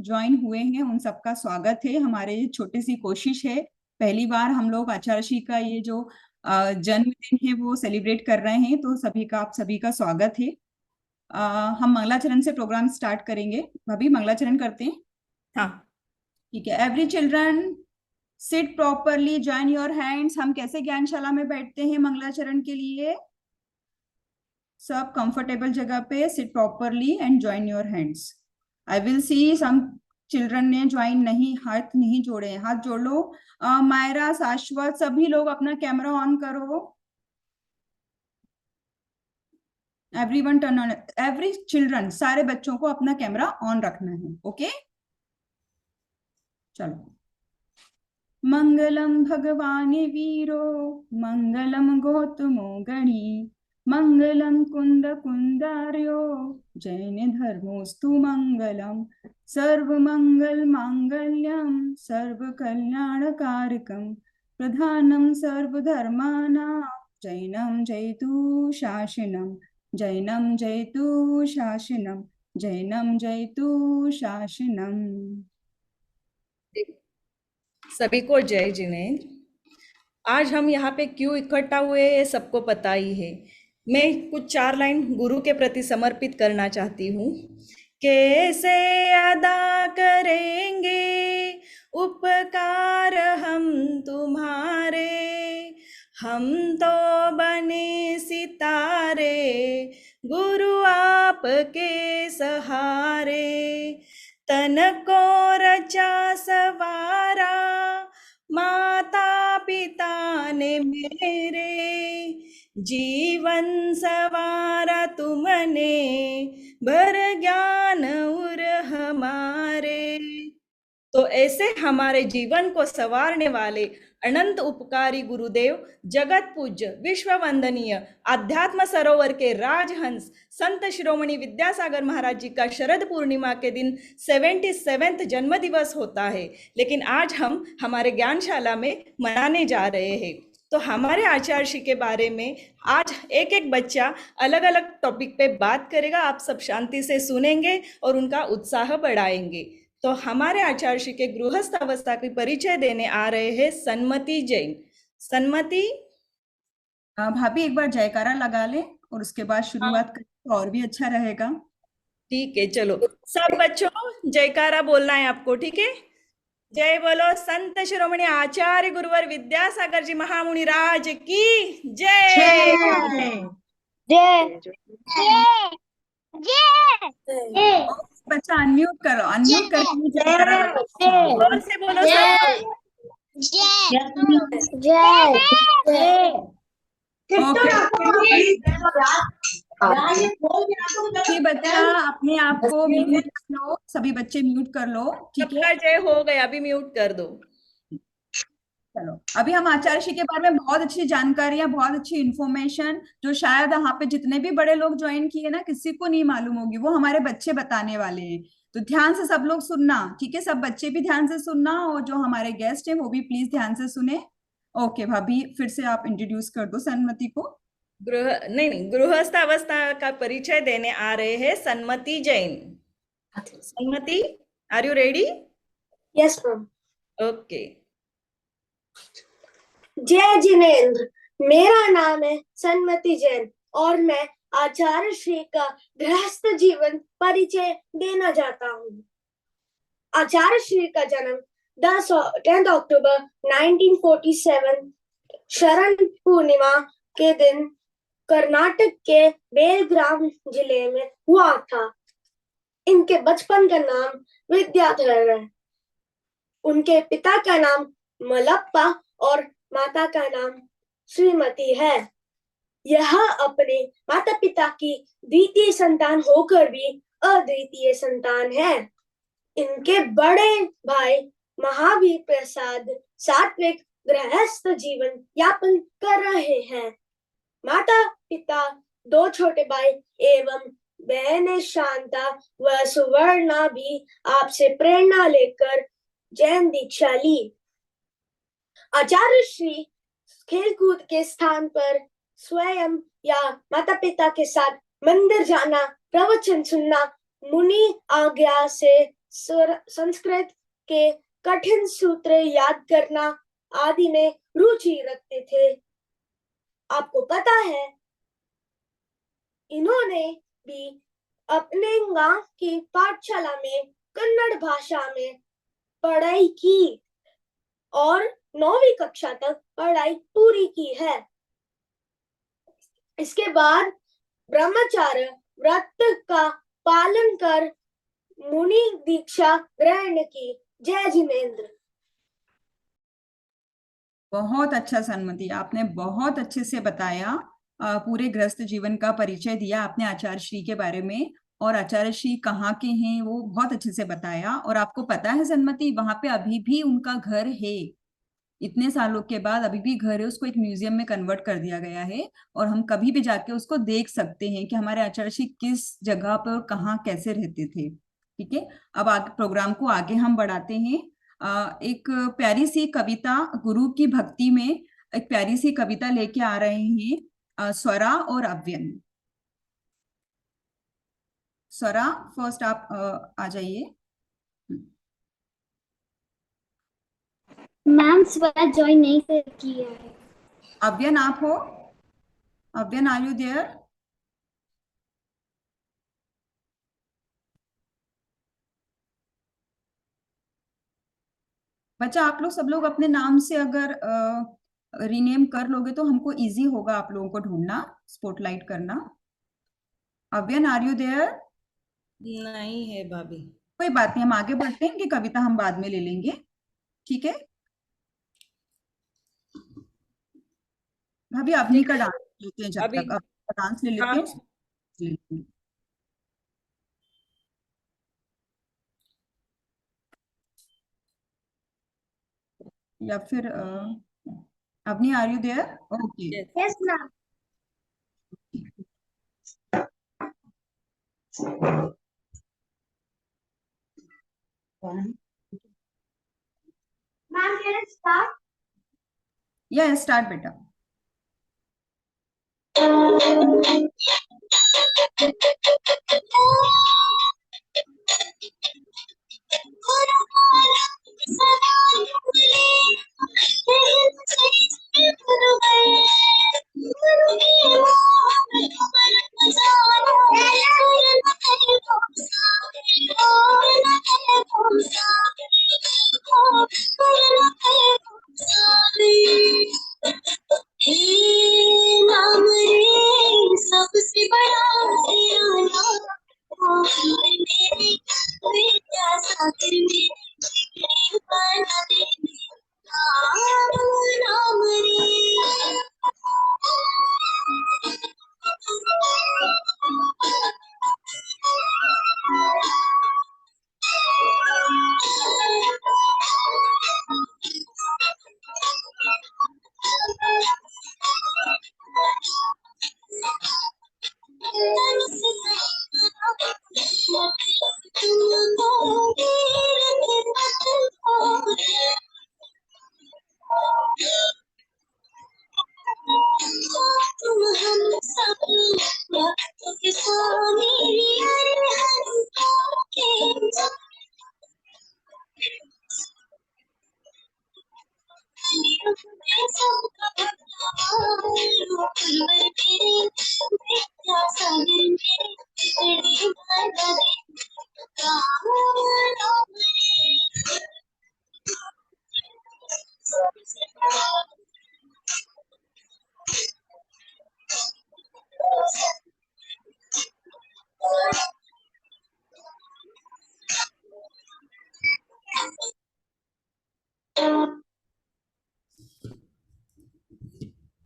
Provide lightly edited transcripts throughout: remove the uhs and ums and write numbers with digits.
Join हुए हैं उन सबका स्वागत है। हमारे छोटी सी कोशिश है, पहली बार हम लोग आचार्य श्री का ये जो जन्मदिन है वो सेलिब्रेट कर रहे हैं, तो आप सभी का स्वागत है। हम मंगलाचरण से प्रोग्राम स्टार्ट करेंगे। भाभी मंगलाचरण करते हैं। हाँ ठीक है। Every children seat properly, join your hands. हम कैसे ज्ञानशाला में बैठते हैं मंगलाचरण के लिए? सब कंफर्टेबल जगह पे sit properly and join your hands. I will see some children ने ज्वाइन नहीं, हाथ नहीं जोड़े हैं। हाथ जोड़ लो। मायरा, शाश्वत, सभी लोग अपना कैमरा ऑन करो। Everyone turn on. Every children, सारे बच्चों को अपना कैमरा ऑन रखना है। ओके, चलो। मंगलम भगवाने वीरो, मंगलम गौतमो गणी, मंगलम कुंद कुंदार्यो, जैन धर्मोस्तु मंगलम। सर्व मंगल मांगल्यम, सर्व कल्याणकारकम, प्रधानम सर्वधर्मानां, जैनम जयतु शासनम, जैनम जयतु शासनम, जैनम जयतु शासनम। सभी को जय जिनेन्द्र। आज हम यहाँ पे क्यों इकट्ठा हुए ये सबको पता ही है। मैं कुछ 4 लाइन गुरु के प्रति समर्पित करना चाहती हूँ। कैसे अदा करेंगे उपकार हम तुम्हारे, हम तो बने सितारे गुरु आपके सहारे। तन को रचा सवारा माता पिता ने मेरे, जीवन सवारा तुमने भर ज्ञान उर हमारे। तो ऐसे हमारे जीवन को संवारने वाले अनंत उपकारी गुरुदेव, जगत पूज्य विश्व वंदनीय आध्यात्म सरोवर के राजहंस संत शिरोमणि विद्यासागर महाराज जी का शरद पूर्णिमा के दिन 77वां जन्म दिवस होता है, लेकिन आज हम हमारे ज्ञानशाला में मनाने जा रहे हैं। तो हमारे आचार्य श्री के बारे में आज एक एक बच्चा अलग अलग टॉपिक पे बात करेगा। आप सब शांति से सुनेंगे और उनका उत्साह बढ़ाएंगे। तो हमारे आचार्य श्री के गृहस्थ अवस्था की परिचय देने आ रहे हैं सन्मति जैन। सन्मति। भाभी एक बार जयकारा लगा ले और उसके बाद शुरुआत करें तो और भी अच्छा रहेगा। ठीक है, चलो सब बच्चों जयकारा बोलना है आपको, ठीक है। जय बोलो संत शिरोमणि आचार्य गुरुवर विद्यासागर जी महामुनि राज की जय। जय जय। बच्चा अनम्यूट करो, अनम्यूट करके जयकारा लगाओ। जोर से बोलो सब। ओके बच्चा अपने आप को म्यूट कर लो, सभी बच्चे म्यूट कर लो, ठीक है। सबका जय हो गया, अभी म्यूट कर दो। चलो, अभी हम आचार्य श्री के बारे में बहुत अच्छी जानकारियां, बहुत अच्छी इंफॉर्मेशन जो शायद यहाँ पे जितने भी बड़े लोग ज्वाइन किए ना, किसी को नहीं मालूम होगी, वो हमारे बच्चे बताने वाले हैं। तो ध्यान से सब लोग सुनना, ठीक है। सब बच्चे भी ध्यान से सुनना और जो हमारे गेस्ट हैं वो भी प्लीज ध्यान से सुने। ओके भाभी, फिर से आप इंट्रोड्यूस कर दो सन्मति को। नहीं, गृहस्थ अवस्था का परिचय देने आ रहे हैं Sanmati Jain. Sanmati, are you ready? Yes ma'am. Okay. जय जिनेन्द्र। मेरा नाम है सन्मति जैन और मैं आचार्य श्री का गृहस्थ जीवन परिचय देना चाहता हूँ। आचार्य श्री का जन्म 10 अक्टूबर 1947 शरण पूर्णिमा के दिन कर्नाटक के बेलग्राम जिले में हुआ था। इनके बचपन का नाम विद्याधर है। उनके पिता का नाम मलप्पा और माता का नाम श्रीमती है। यह अपने माता पिता की द्वितीय संतान होकर भी अद्वितीय संतान है। इनके बड़े भाई महावीर प्रसाद सात्विक गृहस्थ जीवन यापन कर रहे हैं। माता पिता, 2 छोटे भाई एवं बहनें शांता व सुवर्णा भी आपसे प्रेरणा लेकर जैन दीक्षा ली। आचार्य श्री खेलकूद के स्थान पर स्वयं या माता पिता के साथ मंदिर जाना, प्रवचन सुनना, मुनि आज्ञा से संस्कृत के कठिन सूत्र याद करना आदि में रुचि रखते थे। आपको पता है, इन्होंने भी अपने गांव की पाठशाला में कन्नड़ भाषा में पढ़ाई की और 9वीं कक्षा तक पढ़ाई पूरी की है। इसके बाद ब्रह्मचार्य व्रत का पालन कर मुनि दीक्षा ग्रहण की। जय जिनेन्द्र। बहुत अच्छा सन्मति, आपने बहुत अच्छे से बताया, पूरे गृहस्थ जीवन का परिचय दिया आपने आचार्य श्री के बारे में, और आचार्य श्री कहाँ के हैं वो बहुत अच्छे से बताया। और आपको पता है सन्मति, वहां पे अभी भी उनका घर है, इतने सालों के बाद अभी भी घर है, उसको एक म्यूजियम में कन्वर्ट कर दिया गया है, और हम कभी भी जाके उसको देख सकते हैं कि हमारे आचार्य श्री किस जगह पर और कहाँ कैसे रहते थे। ठीक है, अब आगे प्रोग्राम को आगे हम बढ़ाते हैं। एक प्यारी सी कविता गुरु की भक्ति में, एक प्यारी सी कविता लेके आ रहे हैं स्वरा और अव्यन। स्वरा फर्स्ट आप आ जाइए। मैम स्वर ज्वाइन नहीं कर किया है। अव्यन आप हो? अव्यन, आर यू देयर? बच्चा आप लोग सब लोग अपने नाम से अगर रीनेम कर लोगे तो हमको इजी होगा आप लोगों को ढूंढना, स्पॉटलाइट करना। अव्यन, आर यू देयर? नहीं है भाभी। कोई बात नहीं, हम आगे बढ़ते हैं कि कविता हम बाद में ले लेंगे। ठीक है भाभी, अवनी का डांस लेते हैं, जब अभी तक अब डांस ले लेते हाँ, हैं, ले लेते हैं। या फिर Avni, are you there? Okay. yes. Yes ma'am. Ma'am can I start? या स्टार्ट बेटा। सबसे बड़ा विद्या सागर में नाम तुम हम सब भक्तों के स्वामी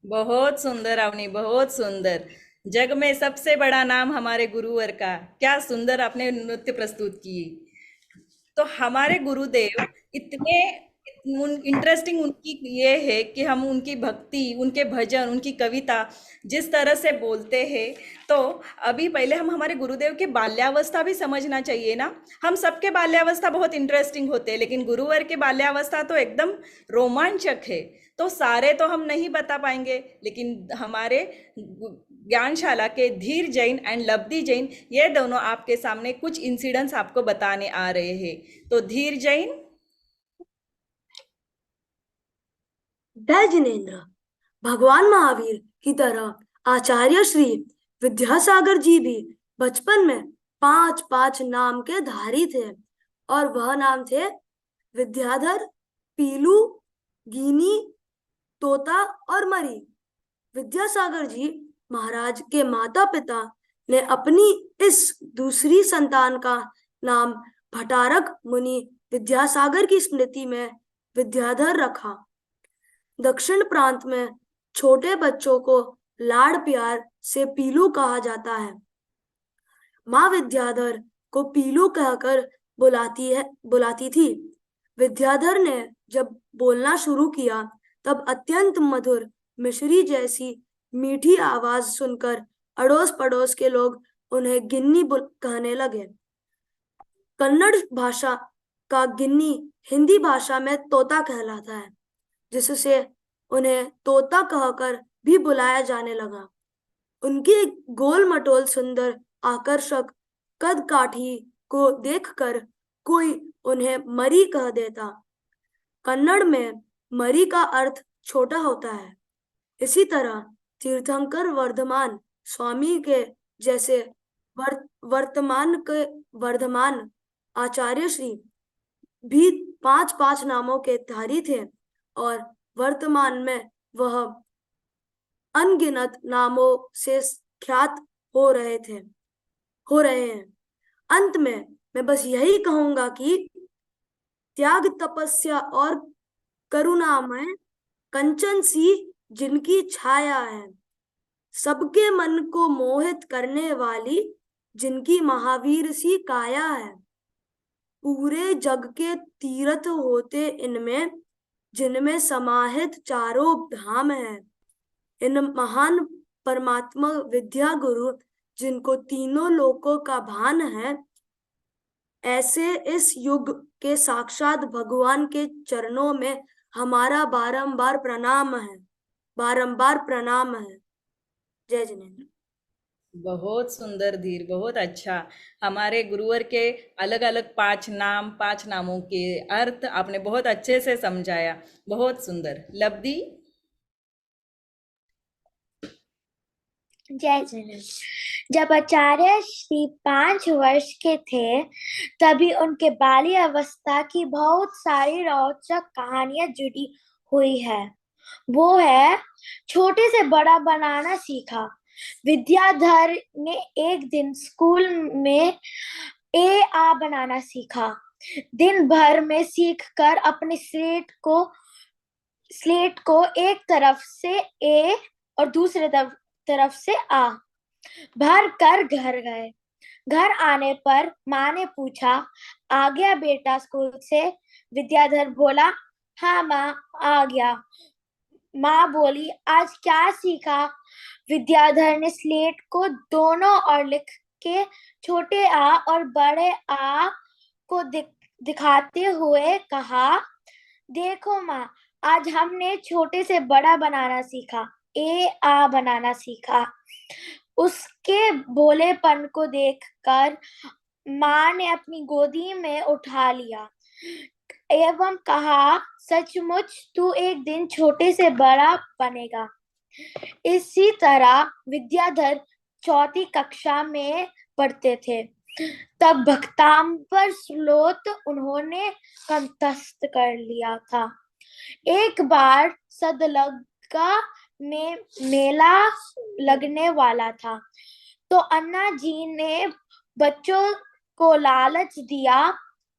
बहुत सुंदर अवनी, बहुत सुंदर। जग में सबसे बड़ा नाम हमारे गुरुवर का, क्या सुंदर आपने नृत्य प्रस्तुत किए। तो हमारे गुरुदेव इतने इंटरेस्टिंग उनकी ये है कि हम उनकी भक्ति, उनके भजन, उनकी कविता जिस तरह से बोलते हैं, तो अभी पहले हम हमारे गुरुदेव के बाल्यावस्था भी समझना चाहिए ना। हम सबके बाल्यावस्था बहुत इंटरेस्टिंग होते हैं, लेकिन गुरुवर के बाल्यावस्था तो एकदम रोमांचक है। तो सारे तो हम नहीं बता पाएंगे, लेकिन हमारे ज्ञानशाला के धीर जैन एंड लब्धि जैन, ये दोनों आपके सामने कुछ इंसिडेंट्स आपको बताने आ रहे हैं। तो धीर जैन। जय जिनेन्द्र। भगवान महावीर की तरह आचार्य श्री विद्यासागर जी भी बचपन में 5 नाम के धारी थे, और वह नाम थे विद्याधर, पीलू, गीनी, तोता और मरी। विद्यासागर जी महाराज के माता पिता ने अपनी इस दूसरी संतान का नाम भटारक मुनि विद्यासागर की स्मृति में विद्याधर रखा। दक्षिण प्रांत में छोटे बच्चों को लाड़ प्यार से पीलू कहा जाता है। माँ विद्याधर को पीलू कहकर बुलाती थी। विद्याधर ने जब बोलना शुरू किया तब अत्यंत मधुर मिश्री जैसी मीठी आवाज सुनकर अड़ोस पड़ोस के लोग उन्हें गिन्नी कहने लगे। कन्नड़ भाषा का गिन्नी हिंदी भाषा में तोता कहलाता है, जिससे उन्हें तोता कहकर भी बुलाया जाने लगा। उनकी गोल मटोल सुंदर आकर्षक कद काठी को देखकर कोई उन्हें मरी कह देता। कन्नड़ में मरी का अर्थ छोटा होता है। इसी तरह तीर्थंकर वर्धमान स्वामी के जैसे वर्धमान आचार्य श्री भी 5 नामों के धारी थे, और वर्तमान में वह अनगिनत नामों से ख्यात हो रहे हैं। अंत में मैं बस यही कहूंगा कि त्याग, तपस्या और करुणामय कंचन सी जिनकी छाया है, सबके मन को मोहित करने वाली जिनकी महावीर सी काया है, पूरे जग के तीर्थ होते इनमें, जिनमें समाहित चारों धाम है। इन महान परमात्मा विद्या गुरु जिनको तीनों लोकों का भान है, ऐसे इस युग के साक्षात भगवान के चरणों में हमारा बारंबार प्रणाम है। जय जिनेन्द्र। बहुत सुंदर धीर, बहुत अच्छा। हमारे गुरुवर के अलग अलग 5 नामों के अर्थ आपने बहुत अच्छे से समझाया। बहुत सुंदर। लब्धि। जय जिनेन्द्र। जब आचार्य श्री 5 वर्ष के थे, तभी उनके बाल्य अवस्था की बहुत सारी रोचक कहानियां जुड़ी हुई है। वो है, छोटे से बड़ा बनाना सीखा। विद्याधर ने एक दिन स्कूल में ए आ बनाना सीखा। दिन भर में सीखकर अपने स्लेट को एक तरफ से ए और दूसरे तरफ से आ भर कर घर गए। घर आने पर माँ ने पूछा, आ गया बेटा स्कूल से? विद्याधर बोला, हाँ माँ, आ गया। माँ बोली, आज क्या सीखा? विद्याधर ने स्लेट को दोनों ओर लिख के छोटे आ और बड़े आ को दिखाते हुए कहा, देखो माँ, आज हमने छोटे से बड़ा बनाना सीखा, ए आ बनाना सीखा। उसके भोलेपन को देखकर माँ ने अपनी गोदी में उठा लिया एवं कहा, सचमुच तू एक दिन छोटे से बड़ा बनेगा। इसी तरह विद्याधर 4वीं कक्षा में पढ़ते थे, तब भक्तांबर श्लोक उन्होंने कंठस्थ कर लिया था। एक बार सदलगा में मेला लगने वाला था, तो अन्ना जी ने बच्चों को लालच दिया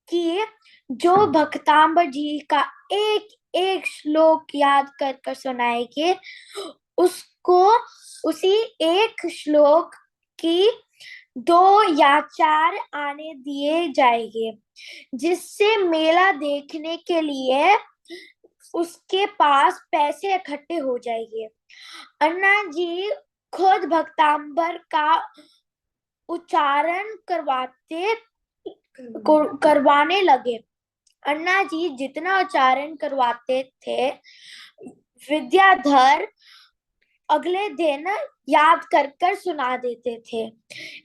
कि जो भक्तांबर जी का एक एक श्लोक याद कर सुनाएंगे, उसको उसी एक श्लोक की 2 या 4 आने दिए जाएंगे, जिससे मेला देखने के लिए उसके पास पैसे इकट्ठे हो जाएंगे। अन्ना जी खुद भक्तांबर का उच्चारण करवाने लगे। अन्ना जी जितना उच्चारण करवाते थे, विद्याधर अगले दिन याद कर कर सुना देते थे।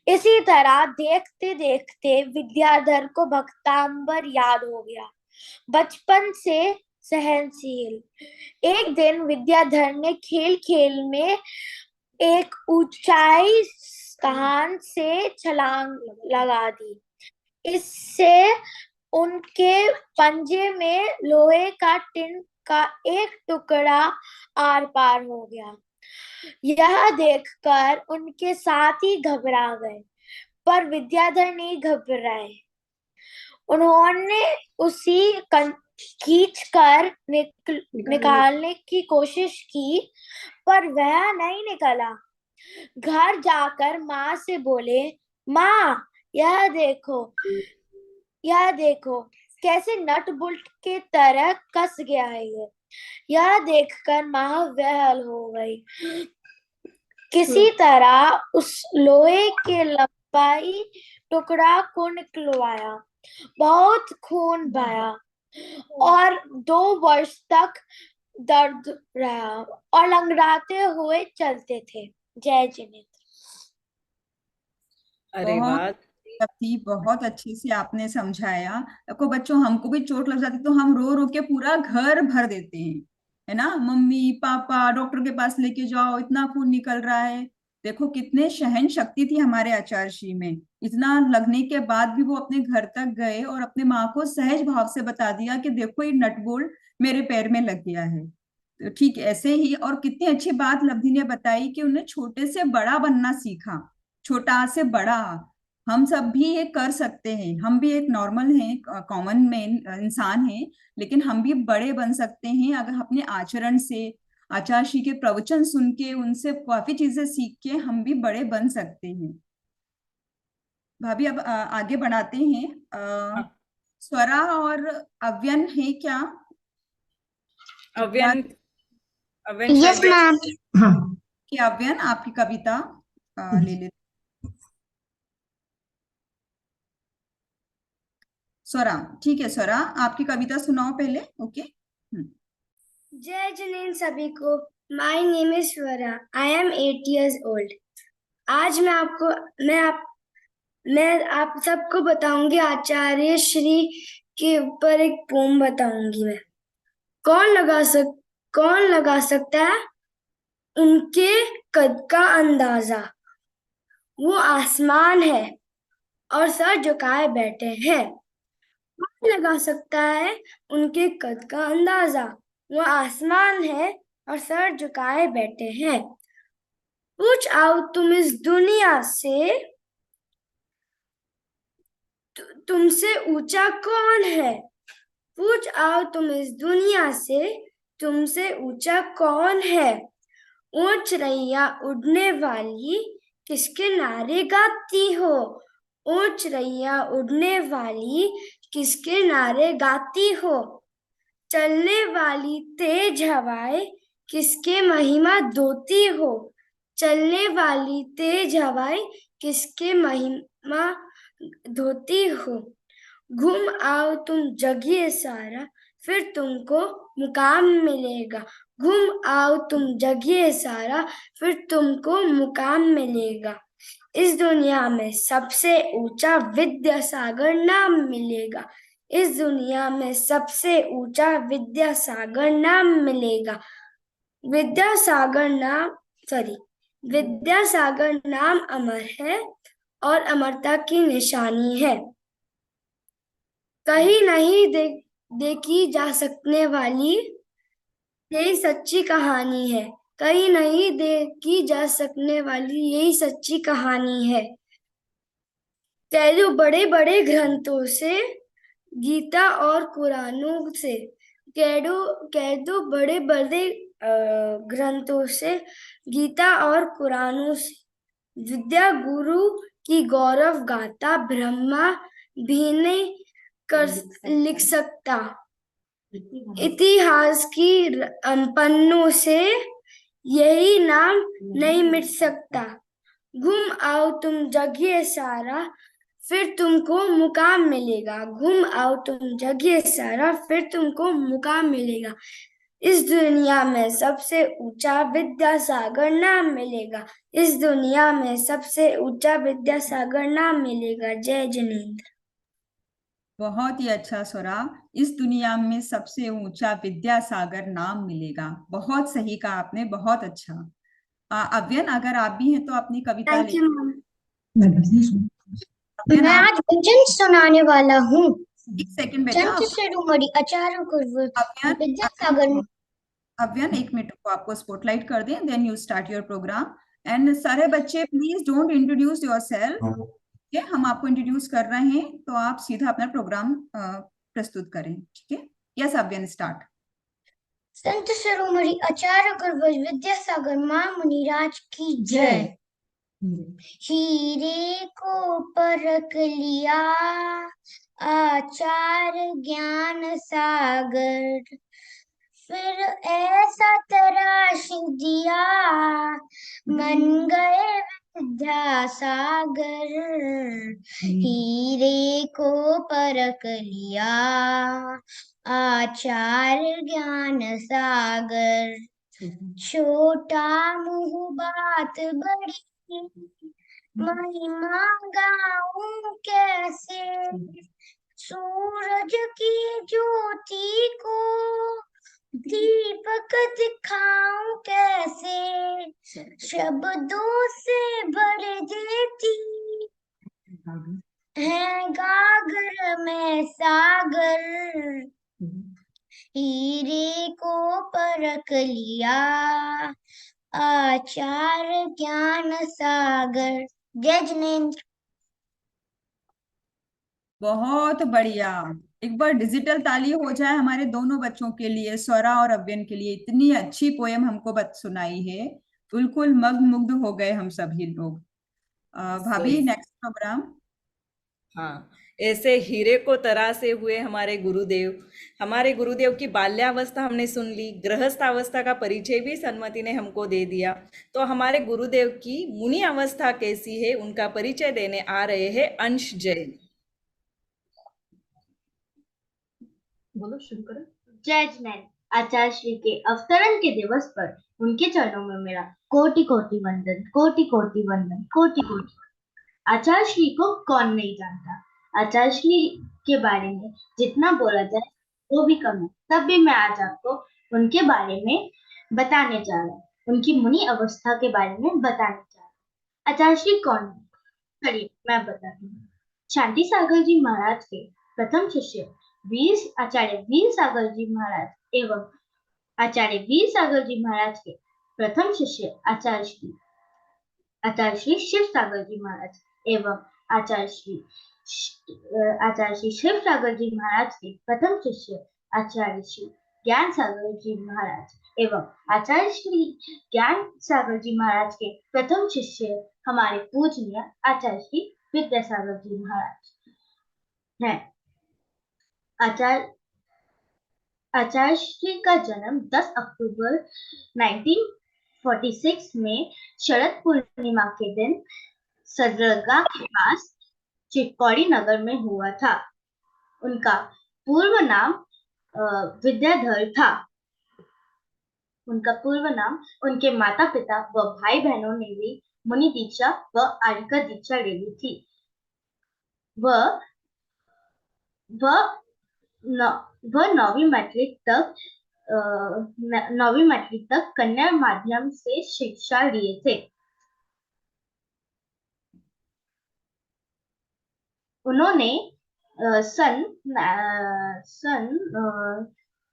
इसी तरह देखते देखते विद्याधर को भक्तांबर याद हो गया, बचपन से सहनशील। एक दिन विद्याधर ने खेल खेल में एक ऊंचाई स्थान से छलांग लगा दी। इससे उनके पंजे में लोहे का टिन का एक टुकड़ा आर पार हो गया। यह देखकर उनके साथी घबरा गए, पर विद्याधर नहीं घबराए। उन्होंने उसी खींच कर निकालने की कोशिश की, पर वह नहीं निकला। घर जाकर माँ से बोले, माँ यह देखो कैसे नट बोल्ट के तरह कस गया है ये। यह देखकर माँ बेहाल हो गई। किसी तरह उस लोहे के लंबाई टुकड़ा को निकलवाया। बहुत खून बहा और 2 वर्ष तक दर्द रहा और लंगड़ाते हुए चलते थे। जय जिनेन्द्र। अरे बहुत वाह। थी, बहुत अच्छे से आपने समझाया। देखो बच्चों, हमको भी चोट लग जाती तो हम रो रो के पूरा घर भर देते हैं, है ना, मम्मी पापा डॉक्टर के पास लेके जाओ, इतना खून निकल रहा है। देखो कितने सहन शक्ति थी हमारे आचार्य में। इतना लगने के बाद भी वो अपने घर तक गए और अपने माँ को सहज भाव से बता दिया कि देखो ये नट बोल्ट मेरे पैर में लग गया है। तो ठीक ऐसे ही, और कितनी अच्छी बात लब्धि ने बताई कि उन्हें छोटे से बड़ा बनना सीखा, छोटा से बड़ा। हम सब भी ये कर सकते हैं, हम भी एक नॉर्मल हैं, कॉमन मैन इंसान हैं, लेकिन हम भी बड़े बन सकते हैं अगर अपने आचरण से, आचार्य श्री के प्रवचन सुन के, उनसे काफी चीजें सीख के हम भी बड़े बन सकते हैं। भाभी अब आगे बढ़ाते हैं। स्वरा और अव्यन है क्या? अव्यन, यस शायद मैम। कि अव्यन आपकी कविता ले ले। स्वरा, ठीक है स्वरा, आपकी कविता सुनाओ पहले। ओके। जय जिनेन्द्र सभी को। My name is Swara. I am 8 years old। आज मैं आप सबको बताऊंगी आचार्य श्री के ऊपर एक पोम बताऊंगी मैं। कौन लगा सकता है उनके कद का अंदाजा। वो आसमान है और सर झुकाए बैठे हैं। कौन लगा सकता है उनके कद का अंदाजा। वो आसमान है और सर झुकाए बैठे हैं। पूछ आओ तुम इस दुनिया से, तुमसे ऊंचा कौन है। पूछ आओ तुम इस दुनिया से, तुमसे ऊंचा कौन है। ऊंच रैया उड़ने वाली किसके नारे गाती हो। ऊंच रैया उड़ने वाली किसके नारे गाती हो। चलने वाली तेज हवाएं किसके महिमा धोती हो। चलने वाली तेज हवाएं किसके महिमा धोती हो। घूम आओ तुम जगिए सारा, फिर तुमको मुकाम मिलेगा। घूम आओ तुम जगिए सारा, फिर तुमको मुकाम मिलेगा। इस दुनिया में सबसे ऊंचा विद्यासागर नाम मिलेगा। इस दुनिया में सबसे ऊंचा विद्यासागर नाम मिलेगा। विद्यासागर नाम अमर है और अमरता की निशानी है। कहीं नहीं देखी जा सकने वाली यही सच्ची कहानी है। कहीं नहीं देखी जा सकने वाली यही सच्ची कहानी है। कह बड़े बड़े ग्रंथों से, गीता और कुरानों से, कह दो बड़े बड़े ग्रंथों से, गीता और कुरानों से। विद्या गुरु की गौरव गाथा ब्रह्मा भी नहीं लिख सकता। इतिहास की पन्नों से यही नाम नहीं मिट सकता। घूम आओ तुम जगिए सारा, फिर तुमको मुकाम मिलेगा। घूम आओ तुम जगिए सारा, फिर तुमको मुकाम मिलेगा। इस दुनिया में सबसे ऊंचा विद्यासागर नाम मिलेगा। इस दुनिया में सबसे ऊंचा विद्यासागर नाम मिलेगा। जय जिनेन्द्र। बहुत ही अच्छा स्वरा। इस दुनिया में सबसे ऊंचा विद्यासागर नाम मिलेगा। बहुत सही कहा आपने, बहुत अच्छा। अव्यन, अगर आप भी हैं तो अपनी कविता थैंक ले। You ma'am. अव्यन, मैं आप। आज भजन सुनाने वाला हूँ। एक सेकंड बेटा। चंच से डूमरी अचारों गुरु अव्यन, विद्यासागर। अव्यन, 1 मिनट को आपको स्पॉटलाइट कर दें, then you start your program. And सारे बच्चे प्लीज डोंट इंट्रोड्यूस योरसेल्फ। ठीक है, हम आपको इंट्रोड्यूस कर रहे हैं तो आप सीधा अपना प्रोग्राम प्रस्तुत करें। ठीक है, यस अव्यन, स्टार्ट। संत शिरोमणि आचार्य गुरु विद्यासागर मां मुनिराज की जय। हीरे को परख लिया आचार्य ज्ञान सागर, फिर ऐसा तराश दिया मन गए विद्यासागर। हीरे को परख लिया आचार्य ज्ञान सागर, छोटा मुंह बात बड़ी महिमा गाऊं कैसे, सूरज की ज्योति को दीपक दिखाऊं कैसे, शब्दों से भर देती है गागर में सागर। हीरे को परख लिया आचार्य ज्ञान सागर। जय जिनेन्द्र। बहुत बढ़िया। एक बार डिजिटल ताली हो जाए हमारे दोनों बच्चों के लिए, स्वरा और अव्यन के लिए। इतनी अच्छी पोयम हमको सुनाई है, बिल्कुल मग्न हो गए हम सभी लोग। भाभी, सही। Next program. हाँ, ऐसे हीरे को तरासे हुए हमारे गुरुदेव की बाल्यावस्था हमने सुन ली, गृहस्थावस्था का परिचय भी सन्मति ने हमको दे दिया। तो हमारे गुरुदेव की मुनि अवस्था कैसी है, उनका परिचय देने आ रहे हैं अंश जैन। बोलो, शुरू करो। जय जिनेन्द्र। आचार्य श्री के अवतरण के दिवस पर उनके चरणों में मेरा कोटि कोटि वंदन, कोटि कोटि वंदन, कोटि कोटि। आचार्य श्री को कौन नहीं जानता। आचार्य श्री के बारे में जितना बोला जाए वो भी कम है। तब भी मैं आज आपको उनके बारे में बताने जा रहा हूँ, उनकी मुनि अवस्था के बारे में बताने जा रहा हूँ। आचार्य श्री कौन है, चलिए मैं बताती हूँ। शांति सागर जी महाराज के प्रथम शिष्य आचार्य वीर सागर जी महाराज एवं आचार्य वीर सागर जी महाराज के प्रथम शिष्य आचार्य श्री शिव सागर जी महाराज एवं आचार्य श्री शिव सागर जी महाराज के प्रथम शिष्य आचार्य श्री ज्ञान सागर जी महाराज एवं आचार्य श्री ज्ञान सागर जी महाराज के प्रथम शिष्य हमारे पूजनीय आचार्य श्री विद्यासागर जी महाराज हैं। आचार्य श्री का जन्म 10 अक्टूबर 1946 में शरद पूर्णिमा के दिन सदरगा के पास चित्तौड़ी नगर में हुआ था। उनका पूर्व नाम विद्याधर था। उनका पूर्व नाम उनके माता पिता व भाई बहनों ने भी मुनि दीक्षा व आर्यिका दीक्षा ले ली थी। वह 9वीं मैट्रिक तक कन्या माध्यम से शिक्षा लिए थे। उन्होंने सन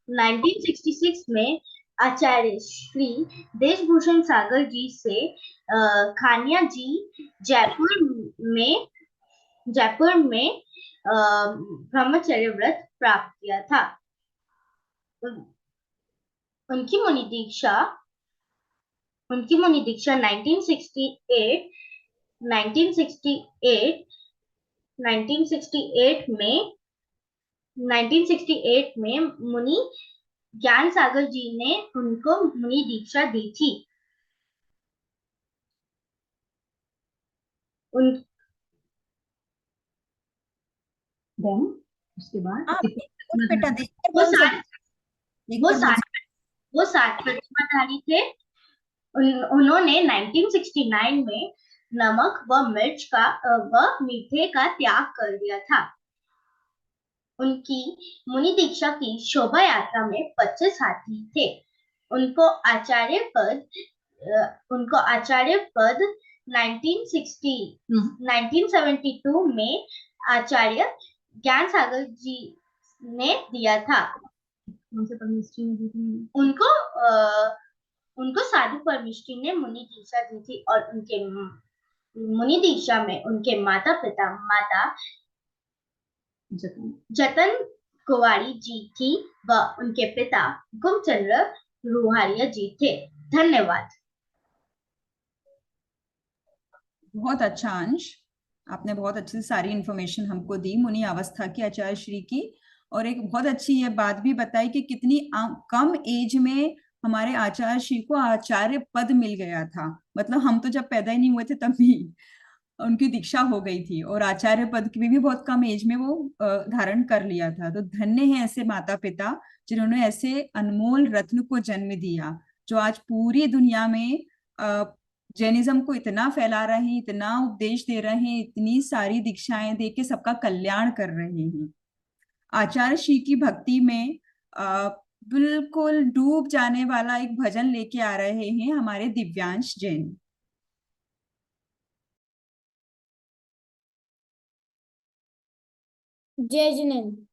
1966 में आचार्य श्री देशभूषण सागर जी से खानिया जी जयपुर में ब्रह्मचर्य व्रत प्राप्त किया था। उनकी मुनि दीक्षा 1968 में मुनि ज्ञान सागर जी ने उनको मुनि दीक्षा दी थी। उसके बाद बेटा, देख कर वो बोल सकते। वो वो 60 प्रतिभाधारी थे। उन्होंने 1969 में नमक व मिर्च का व मीठे का त्याग कर दिया था। उनकी मुनि दीक्षा की शोभा यात्रा में 25 हाथी थे। उनको आचार्य पद 1972 में आचार्य ज्ञान सागर जी ने दिया था। उनको साधु परमिष्ठी ने मुनि दीक्षा दी थी और उनके मुनि दीक्षा में उनके माता पिता माता जतन कुंवारी जी थी व उनके पिता गुमचंद्र रुहारिया जी थे। धन्यवाद। बहुत अच्छा अंश, आपने बहुत अच्छी से सारी इन्फॉर्मेशन हमको दी मुनि अवस्था की, आचार्य श्री की। और एक बहुत अच्छी ये बात भी बताई कि कितनी कम एज में हमारे आचार्य श्री को आचार्य पद मिल गया था। मतलब हम तो जब पैदा ही नहीं हुए थे तब भी उनकी दीक्षा हो गई थी, और आचार्य पद की भी बहुत कम एज में वो धारण कर लिया था। तो धन्य है ऐसे माता पिता जिन्होंने ऐसे अनमोल रत्न को जन्म दिया, जो आज पूरी दुनिया में जैनिज्म को इतना फैला रहे हैं, इतना उपदेश दे रहे हैं, इतनी सारी दीक्षाएं दे के सबका कल्याण कर रहे हैं। आचार्य श्री की भक्ति में बिल्कुल डूब जाने वाला एक भजन लेके आ रहे हैं हमारे दिव्यांश जैन। जय जिनेन्द्र।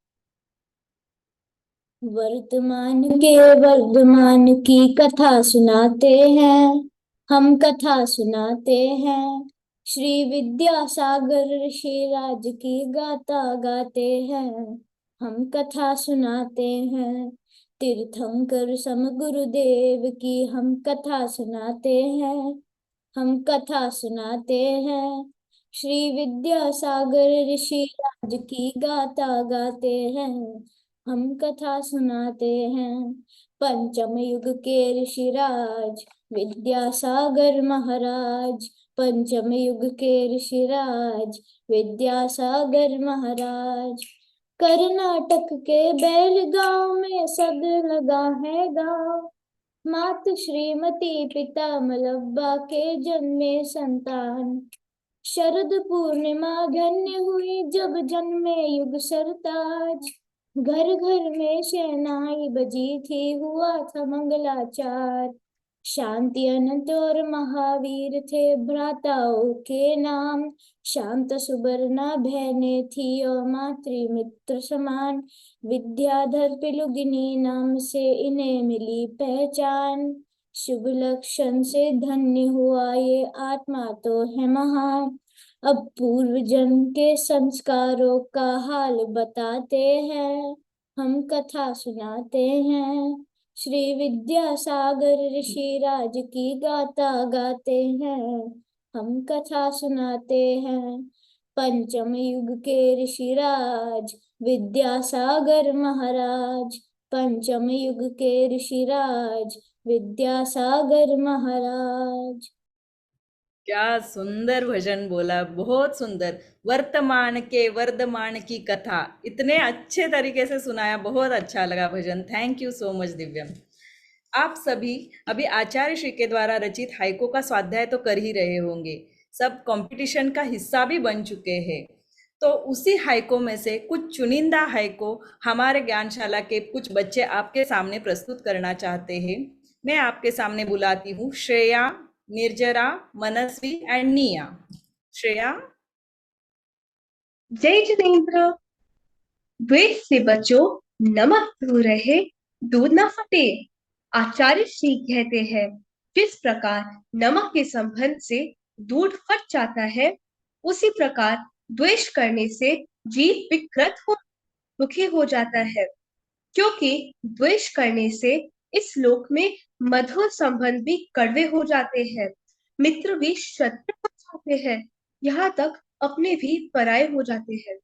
वर्तमान के वर्धमान की कथा सुनाते हैं, हम कथा सुनाते हैं। श्री विद्यासागर ऋषि राज की गाथा गाते हैं, हम कथा सुनाते हैं। तीर्थंकर सम गुरुदेव की हम कथा सुनाते हैं, हम कथा सुनाते हैं। श्री विद्यासागर ऋषि राज की गाथा गाते हैं, हम कथा सुनाते हैं। पंचम युग के ऋषिराज विद्यासागर महाराज, पंचम युग के ऋषिराज विद्यासागर महाराज। कर्नाटक के बेलगांव में सद लगा है गांव, मात श्रीमती पिता मलब्बा के जन्मे संतान। शरद पूर्णिमा धन्य हुई जब जन्मे युग सरताज, घर घर में शहनाई बजी थी हुआ था मंगलाचार। शांति अनंत और महावीर थे भ्राताओं के नाम, शांत सुबर्णा बहने थी और मातृमित्र समान। विद्याधर पिलुगिनी नाम से इन्हें मिली पहचान, शुभ लक्षण से धन्य हुआ ये आत्मा तो है महान। अब पूर्व जन्म के संस्कारों का हाल बताते हैं, हम कथा सुनाते हैं। श्री विद्यासागर ऋषि राज की गाथा गाते हैं, हम कथा सुनाते हैं। पंचम युग के ऋषिराज विद्यासागर महाराज, पंचम युग के ऋषिराज विद्यासागर महाराज। क्या सुंदर भजन बोला, बहुत सुंदर। वर्तमान के वर्धमान की कथा इतने अच्छे तरीके से सुनाया, बहुत अच्छा लगा भजन। Thank you so much Divyam. आप सभी अभी आचार्य श्री के द्वारा रचित हाइको का स्वाध्याय तो कर ही रहे होंगे, सब कंपटीशन का हिस्सा भी बन चुके हैं। तो उसी हाइको में से कुछ चुनिंदा हाइको हमारे ज्ञानशाला के कुछ बच्चे आपके सामने प्रस्तुत करना चाहते हैं। मैं आपके सामने बुलाती हूँ श्रेया, निर्जरा, मनस्वी एंड निया। श्रेया। जय जिनेन्द्र। द्वेष से बचो, नमक तो रहे, दूध न फटे। आचार्य श्री कहते हैं, जिस प्रकार नमक के संबंध से दूध फट जाता है, उसी प्रकार द्वेष करने से जीव विकृत हो दुखी हो जाता है। क्योंकि द्वेष करने से इस लोक में मधुर संबंध भी कड़वे हो जाते हैं, मित्र भी शत्रु हो जाते हैं, यहाँ तक अपने भी पराये हो जाते हैं।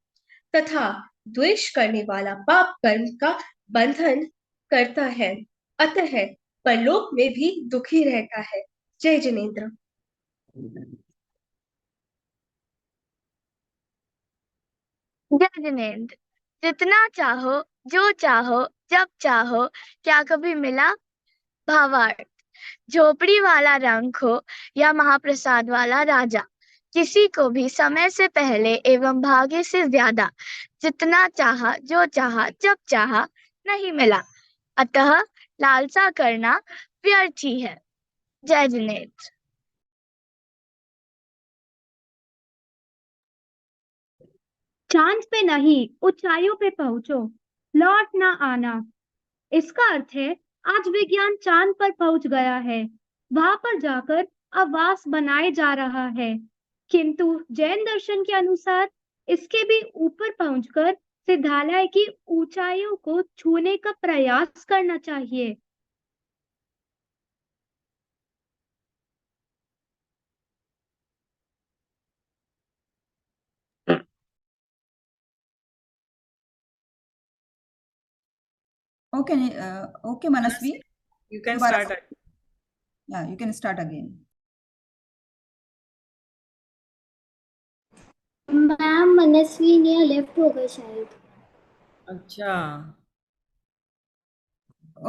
तथा द्वेष करने वाला पाप कर्म का बंधन करता है, अतः परलोक में भी दुखी रहता है। जय जिनेन्द्र। जय जिनेन्द्र। जितना चाहो, जो चाहो, जब चाहो, क्या कभी मिला? भावार्थ, झोपड़ी वाला रंक हो या महाप्रसाद वाला राजा, किसी को भी समय से पहले एवं भाग्य से ज्यादा जितना चाहा, जो चाहा, जब चाहा नहीं मिला, अतः लालसा करना व्यर्थ ही है। जय जिनेन्द्र। चांद पे नहीं, ऊंचाइयों पे पहुंचो, लौट ना आना। इसका अर्थ है आज विज्ञान चांद पर पहुंच गया है, वहां पर जाकर आवास बनाए जा रहा है, किंतु जैन दर्शन के अनुसार इसके भी ऊपर पहुंचकर सिद्धालय की ऊंचाइयों को छूने का प्रयास करना चाहिए। Okay okay Manasvi, You can दोबारा start. You can start again. Ma'am Manasvi ने लेफ्ट हो गए शायद। अच्छा,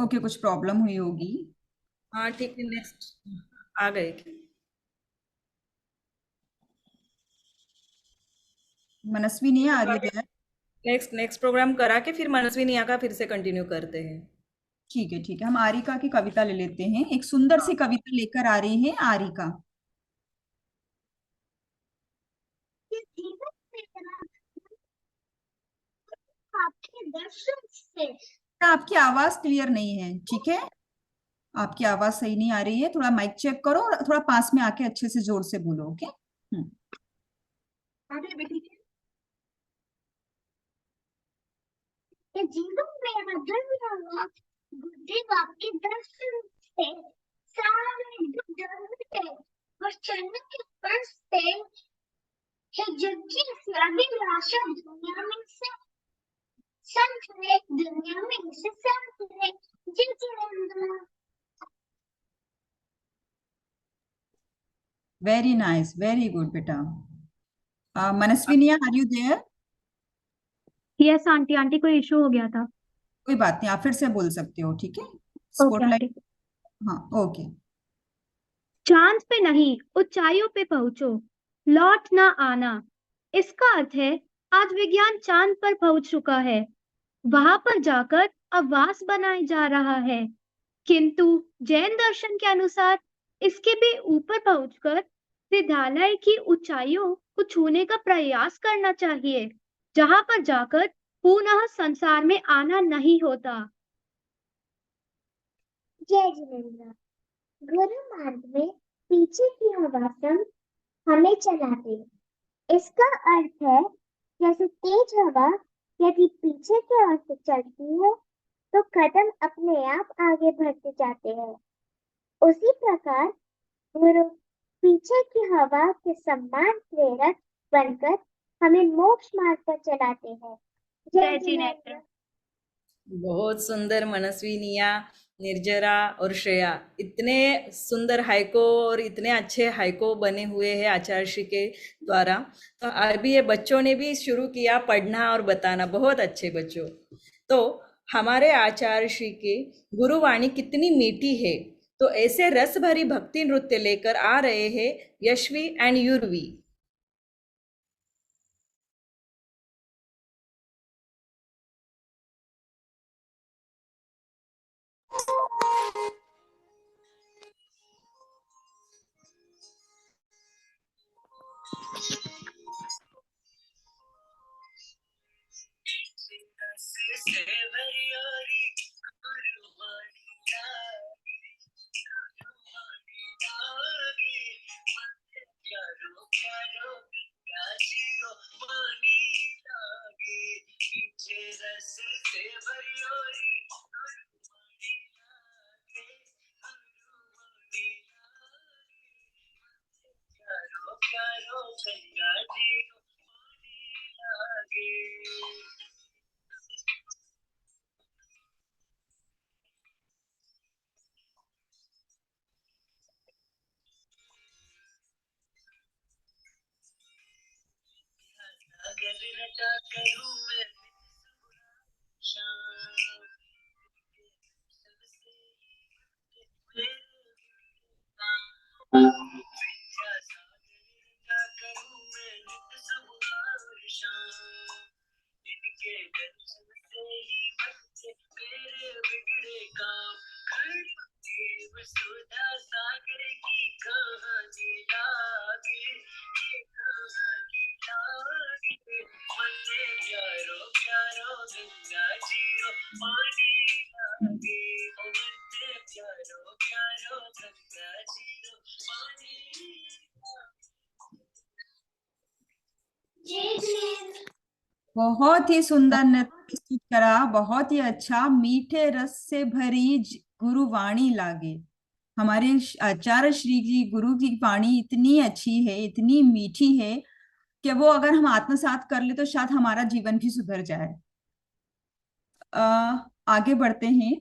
ओके, कुछ प्रॉब्लम हुई होगी। हाँ ठीक है, नेक्स्ट आ गए। मनस्वी नहीं आ रही है। नेक्स्ट प्रोग्राम करा के फिर मनस्वी निया का फिर से कंटिन्यू करते हैं। ठीक है ठीक है, हम आरिका की कविता ले लेते हैं। एक सुंदर सी कविता लेकर आ रही है आरिका। आपके दर्शन से आपकी आवाज क्लियर नहीं है, ठीक है? आपकी आवाज सही नहीं आ रही है, थोड़ा माइक चेक करो और थोड़ा पास में आके अच्छे से जोर से बोलो। ओके। जीवन मेरा धन्यवाद गुरुदेव, आपके दर्शन से सारे डर मिटे और चरण के स्पर्श से हे जग्गी से अभिलाषा दुनिया में से संत ने दुनिया में से संत ने जय Jinendra. Very nice, very good बेटा। मनस्विनिया, are you there? Yes aunty, aunty कोई इशू हो गया था। कोई बात नहीं, आप फिर से बोल सकते हो, ठीक है? Okay spotlight. आंटी। हाँ, ओके। चांद पे नहीं, ऊंचाइयों पे पहुंचो, लौट ना आना। इसका अर्थ है आज विज्ञान चांद पर पहुंच चुका है, वहां पर जाकर आवास बनाया जा रहा है, किंतु जैन दर्शन के अनुसार इसके भी ऊपर पहुंचकर सिद्धालय की ऊंचाइयों को छूने का प्रयास करना चाहिए, जहां पर जाकर पुनः संसार में आना नहीं होता। जय जिनेन्द्र। गुरु मार्ग में पीछे की हवासन हमें चलाते। इसका अर्थ है जैसे तेज हवा यदि पीछे की ओर से चलती है तो कदम अपने आप आगे बढ़ते जाते हैं। उसी प्रकार गुरु पीछे की हवा के समान प्रेरक बनकर हमें मोक्ष मार्ग पर चलाते हैं। जय जिनेन्द्र। बहुत सुंदर मनस्वी, निया, निर्जरा और श्रेया, इतने सुंदर हाइको और इतने अच्छे हाइको बने हुए हैं आचार्य श्री के द्वारा। तो अभी ये बच्चों ने भी शुरू किया पढ़ना और बताना, बहुत अच्छे बच्चों। तो हमारे आचार्य श्री के गुरुवाणी कितनी मीठी है। तो ऐसे रस भरी भक्ति नृत्य लेकर आ रहे हैं यशवी एंड यूर्वी। इनके दर्शन से ही बनते मेरे बिगड़े काम। देव सुधा सागर की कहानी लागे, ये कहानी लागे। मन्ने प्यारो प्यारो गंगा जीरो पानी लागे, ओ मन्ने प्यारो प्यारो गंगा जीरो पानी जी। बहुत ही सुंदर नृत्य प्रस्तुत करा, बहुत ही अच्छा। मीठे रस से भरी गुरुवाणी लागे। हमारे आचार्य श्री जी गुरु की वाणी इतनी अच्छी है, इतनी मीठी है कि वो अगर हम आत्मसात कर ले तो शायद हमारा जीवन भी सुधर जाए। आगे बढ़ते हैं।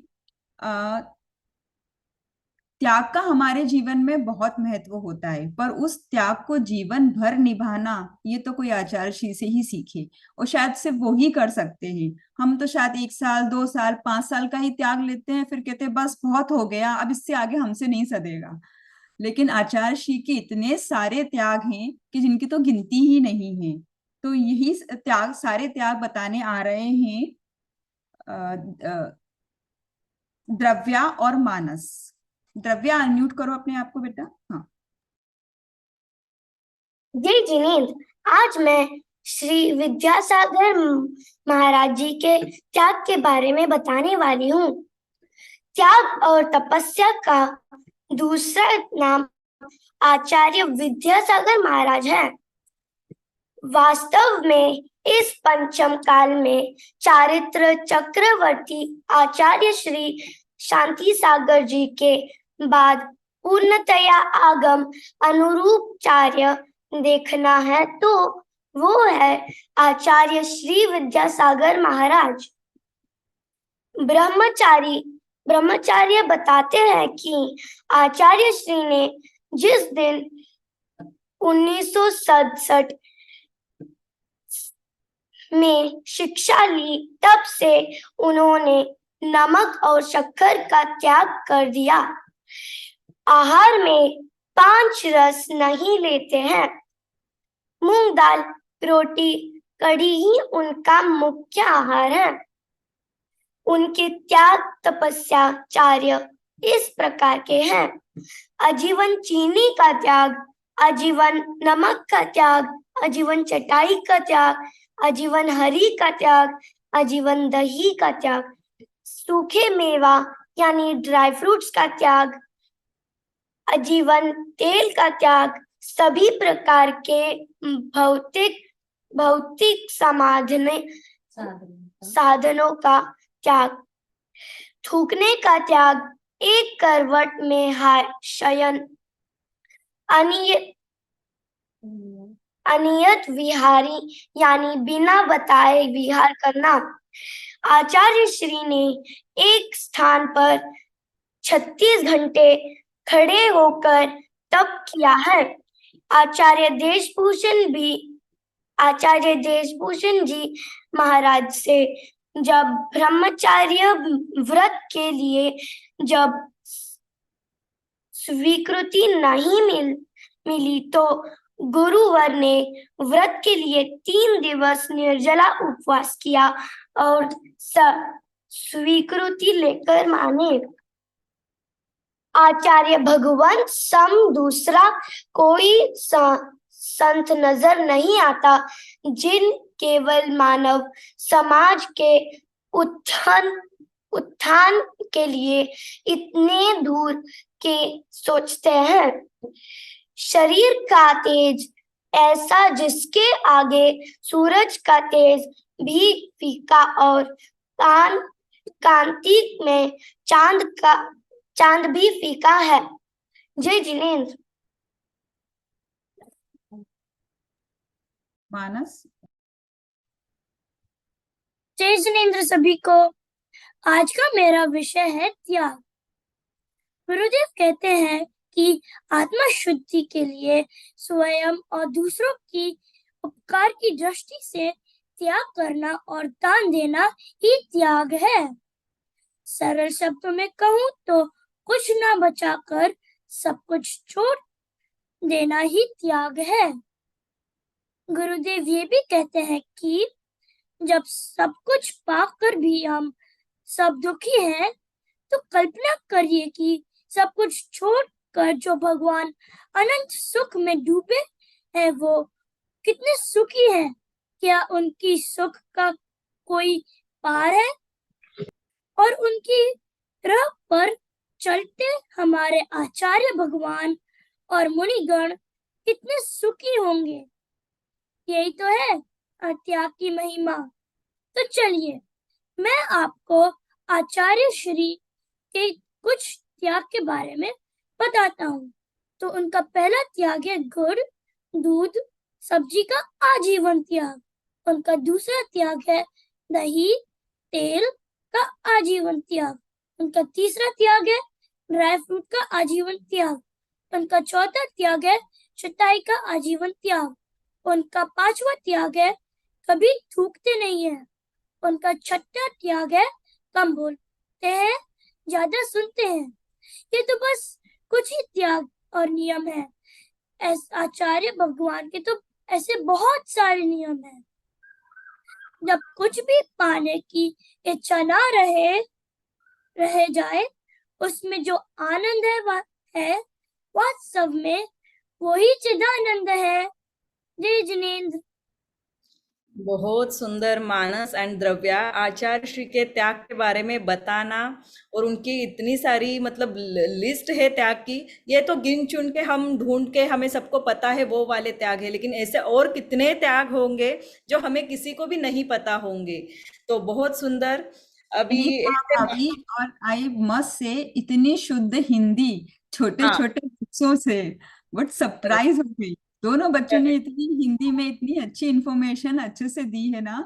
त्याग का हमारे जीवन में बहुत महत्व होता है, पर उस त्याग को जीवन भर निभाना ये तो कोई आचार्य श्री से ही सीखे, और शायद सिर्फ वो ही कर सकते हैं। हम तो शायद 1 साल 2 साल 5 साल का ही त्याग लेते हैं, फिर कहते हैं बस बहुत हो गया, अब इससे आगे हमसे नहीं सदेगा। लेकिन आचार्य श्री के इतने सारे त्याग हैं कि जिनकी तो गिनती ही नहीं है। तो यही त्याग, सारे त्याग बताने आ रहे हैं द्रव्या और मानस। द्रव्या अनम्यूट करो अपने आप को बेटा। हाँ जी जिनेंद्र, आज मैं श्री विद्यासागर महाराज जी के त्याग के बारे में बताने वाली हूँ। त्याग और तपस्या का दूसरा नाम आचार्य विद्यासागर महाराज है। वास्तव में इस पंचम काल में चारित्र चक्रवर्ती आचार्य श्री शांति सागर जी के बाद पूर्णतया आगम अनुरूपचार्य देखना है तो वो है आचार्य श्री विद्यासागर महाराज। ब्रह्मचार्य बताते हैं कि आचार्य श्री ने जिस दिन 1967 में शिक्षा ली, तब से उन्होंने नमक और शक्कर का त्याग कर दिया। आहार में 5 रस नहीं लेते हैं। मूंग दाल, रोटी, कढ़ी ही उनका मुख्य आहार है। उनके त्याग तपस्या कार्य इस प्रकार के हैं: आजीवन चीनी का त्याग, आजीवन नमक का त्याग, आजीवन चटाई का त्याग, आजीवन हरी का त्याग, आजीवन दही का त्याग, सूखे मेवा यानी ड्राई फ्रूट्स का त्याग, आजीवन तेल का त्याग, सभी प्रकार के भौतिक साधनों का त्याग, थूकने का त्याग, एक करवट में शयन, अनियत विहारी यानी बिना बताए विहार करना। आचार्य श्री ने एक स्थान पर 36 घंटे खड़े होकर तप किया है। आचार्य देशभूषण जी महाराज से जब ब्रह्मचार्य व्रत के लिए जब स्वीकृति नहीं मिली तो गुरुवर ने व्रत के लिए 3 दिवस निर्जला उपवास किया और स्वीकृति लेकर माने। आचार्य भगवंत सम दूसरा कोई संत नजर नहीं आता जिन केवल मानव समाज के उत्थान के लिए इतने दूर के सोचते हैं। शरीर का तेज ऐसा जिसके आगे सूरज का तेज भी फीका और कांति में चांद भी फीका है। जय जिनेंद्र। मानस। जय जिनेंद्र सभी को। आज का मेरा विषय है त्याग। गुरुदेव कहते हैं कि आत्मा शुद्धि के लिए स्वयं और दूसरों की उपकार की दृष्टि से त्याग करना और दान देना ही त्याग है। सरल शब्दों में कहूं तो कुछ ना बचाकर सब कुछ छोड़ देना ही त्याग है। गुरुदेव ये भी कहते हैं कि जब सब कुछ पाकर भी हम सब दुखी हैं, तो कल्पना करिए कि सब कुछ छोड़कर जो भगवान अनंत सुख में डूबे हैं वो कितने सुखी हैं। क्या उनकी सुख का कोई पार है? और उनकी राह पर चलते हमारे आचार्य भगवान और मुनिगण कितने सुखी होंगे। यही तो है त्याग की महिमा। तो चलिए मैं आपको आचार्य श्री के कुछ त्याग के बारे में बताता हूँ। तो उनका पहला त्याग है गुड़, दूध, सब्जी का आजीवन त्याग। उनका दूसरा त्याग है दही, तेल का आजीवन त्याग। उनका तीसरा त्याग है ड्राई फ्रूट का आजीवन त्याग। उनका चौथा त्याग है चटाई का आजीवन त्याग। उनका पांचवा त्याग है कभी थूकते नहीं है। उनका छठा त्याग है कम बोलते हैं, ज्यादा सुनते हैं। ये तो बस कुछ ही त्याग और नियम है। आचार्य भगवान के तो ऐसे बहुत सारे नियम हैं। जब कुछ भी पाने की इच्छा ना रह जाए, उसमें जो आनंद है वह है वास्तव में वही चिदानंद है। जय जिनेन्द्र। बहुत सुंदर मानस एंड द्रव्या, आचार्य श्री के त्याग के बारे में बताना और उनकी इतनी सारी मतलब लिस्ट है त्याग की। ये तो गिन चुन के हम ढूंढ के हमें सबको पता है वो वाले त्याग है, लेकिन ऐसे और कितने त्याग होंगे जो हमें किसी को भी नहीं पता होंगे। तो बहुत सुंदर। अभी ऐसे भाभी, और आई मस्ट से इतनी शुद्ध हिंदी छोटे हाँ, छोटे बच्चों से बट सरप्राइज हो गई। दोनों बच्चों ने इतनी हिंदी में इतनी अच्छी इंफॉर्मेशन अच्छे से दी है ना।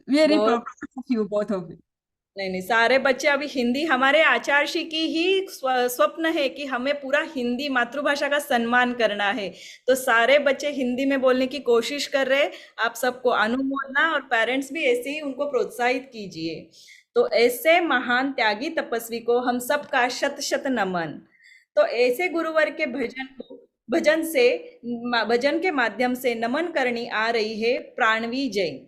वेरी बहुत proud of you both of you. नहीं नहीं, सारे बच्चे अभी हिंदी, हमारे आचार्य श्री की ही स्वप्न है कि हमें पूरा हिंदी मातृभाषा का सम्मान करना है। तो सारे बच्चे हिंदी में बोलने की कोशिश कर रहे हैं। आप सबको अनुमोदना, और पेरेंट्स भी ऐसे ही उनको प्रोत्साहित कीजिए। तो ऐसे महान त्यागी तपस्वी को हम सबका शत शत नमन। तो ऐसे गुरुवर के भजन के माध्यम से नमन करनी आ रही है प्राणवी जैन।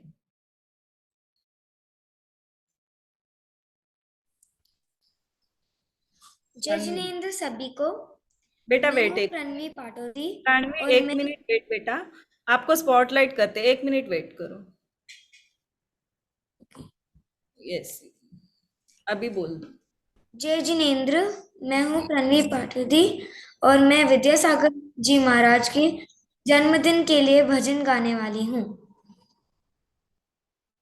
जय जिनेन्द्र सभी को। बेटा मैं वेट हूँ एक प्रणवी पाटोदी प्राणवी, और एक मैं मिनट वेट बेटा, आपको स्पॉटलाइट करते, एक मिनट वेट करो। यस, अभी बोल दो। जय जिनेन्द्र, मैं हूँ प्रणवी पाटोदी और मैं विद्यासागर जी महाराज के जन्मदिन के लिए भजन गाने वाली हूँ।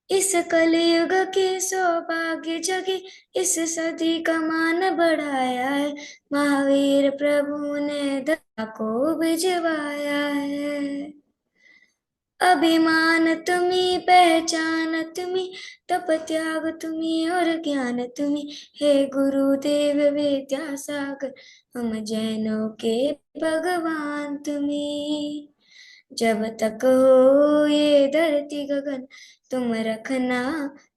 इस कलयुग के सौभाग्य जगे, इस सदी का मान बढ़ाया है। महावीर प्रभु ने दया को भिजवाया है। अभिमान तुम्ही, पहचान तुम्ही, तप त्याग तुम्ही और ज्ञान तुम्ही, हे गुरुदेव विद्यासागर, हम जैनों के भगवान तुम्ही। जब तक हो ये धरती गगन, तुम रखना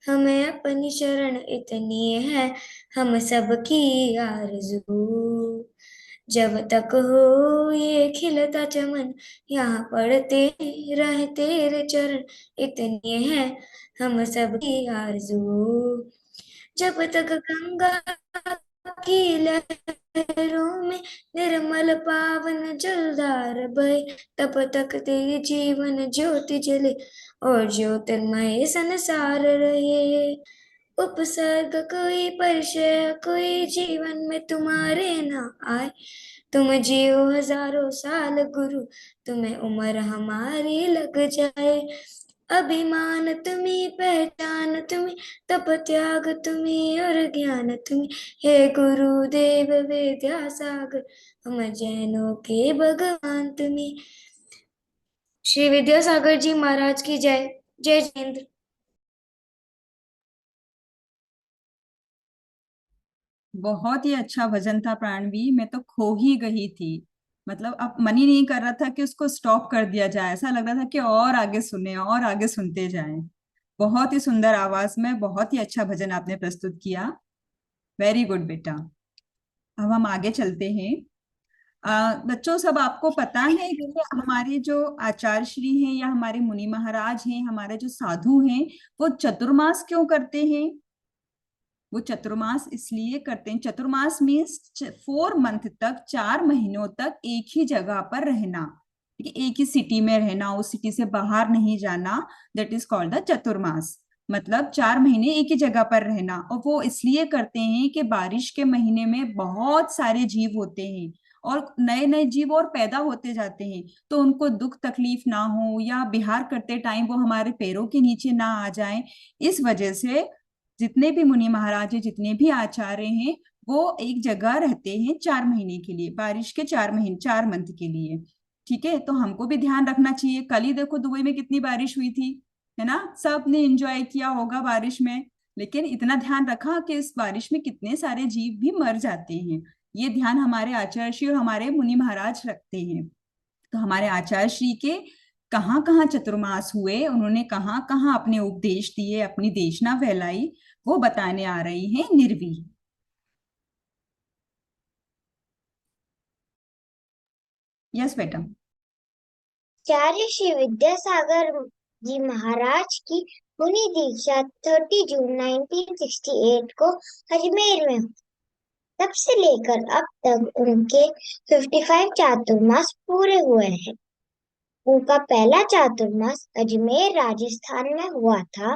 हमें अपनी शरण, इतनी है हम सबकी आरज़ू। जब तक हो ये खिलता चमन, यहाँ पढ़ते रहे तेरे चरण, इतनी है हम सबकी आरज़ू। जब तक गंगा की लहरों में निर्मल पावन जलधार बहे, तब तक तेरी जीवन ज्योति जले और ज्योतिर्मय संसार रहे। उपसर्ग कोई परिचय कोई जीवन में तुम्हारे ना आए, तुम जियो हजारों साल गुरु, तुम्हें उम्र हमारी लग जाए। अभिमान तुम्ही, पहचान तुम्ही, तप त्याग तुम्ही और ज्ञान तुम्ही, हे गुरुदेव विद्यासागर, हम जैनों के भगवान तुम्ही। श्री विद्यासागर जी महाराज की जय। जय जिनेन्द्र। बहुत ही अच्छा भजन था प्राणवी, मैं तो खो ही गई थी। मतलब अब मन ही नहीं कर रहा था कि उसको स्टॉप कर दिया जाए, ऐसा लग रहा था कि और आगे सुने और आगे सुनते जाएं। बहुत ही सुंदर आवाज में बहुत ही अच्छा भजन आपने प्रस्तुत किया। वेरी गुड बेटा। अब हम आगे चलते हैं। बच्चों, सब आपको पता है कि हमारे जो आचार्य श्री हैं या हमारे मुनि महाराज हैं, हमारे जो साधु हैं, वो चतुर्मास क्यों करते हैं? वो चतुर्मास इसलिए करते हैं, चतुर्मास मीन्स 4 मंथ तक, 4 महीनों तक एक ही जगह पर रहना, ठीक है, एक ही सिटी में रहना, उस सिटी से बाहर नहीं जाना, दैट इज कॉल्ड द चतुर्मास। मतलब 4 महीने एक ही जगह पर रहना। और वो इसलिए करते हैं कि बारिश के महीने में बहुत सारे जीव होते हैं और नए नए जीव और पैदा होते जाते हैं, तो उनको दुख तकलीफ ना हो या विहार करते टाइम वो हमारे पैरों के नीचे ना आ जाए, इस वजह से जितने भी मुनि महाराज हैं, जितने भी आचार्य हैं, वो एक जगह रहते हैं 4 महीने के लिए, बारिश के 4 महीने, 4 मंथ के लिए। ठीक है, तो हमको भी ध्यान रखना चाहिए। कल ही देखो दुबई में कितनी बारिश हुई थी, है ना, सबने एंजॉय किया होगा बारिश में, लेकिन इतना ध्यान रखा कि इस बारिश में कितने सारे जीव भी मर जाते हैं। ये ध्यान हमारे आचार्य श्री और हमारे मुनि महाराज रखते हैं। तो हमारे आचार्य श्री के कहाँ कहाँ चतुर्मास हुए, उन्होंने कहाँ कहाँ अपने उपदेश दिए, अपनी देशना फैलाई, वो बताने आ रही हैं निर्वी। यस बेटा। आचार्य श्री विद्यासागर जी महाराज की मुनि दीक्षा 30 जून 1968 को अजमेर में हुई। तब से लेकर अब तक उनके 55 चातुर्मास पूरे हुए हैं। उनका पहला चातुर्मास अजमेर राजस्थान में हुआ था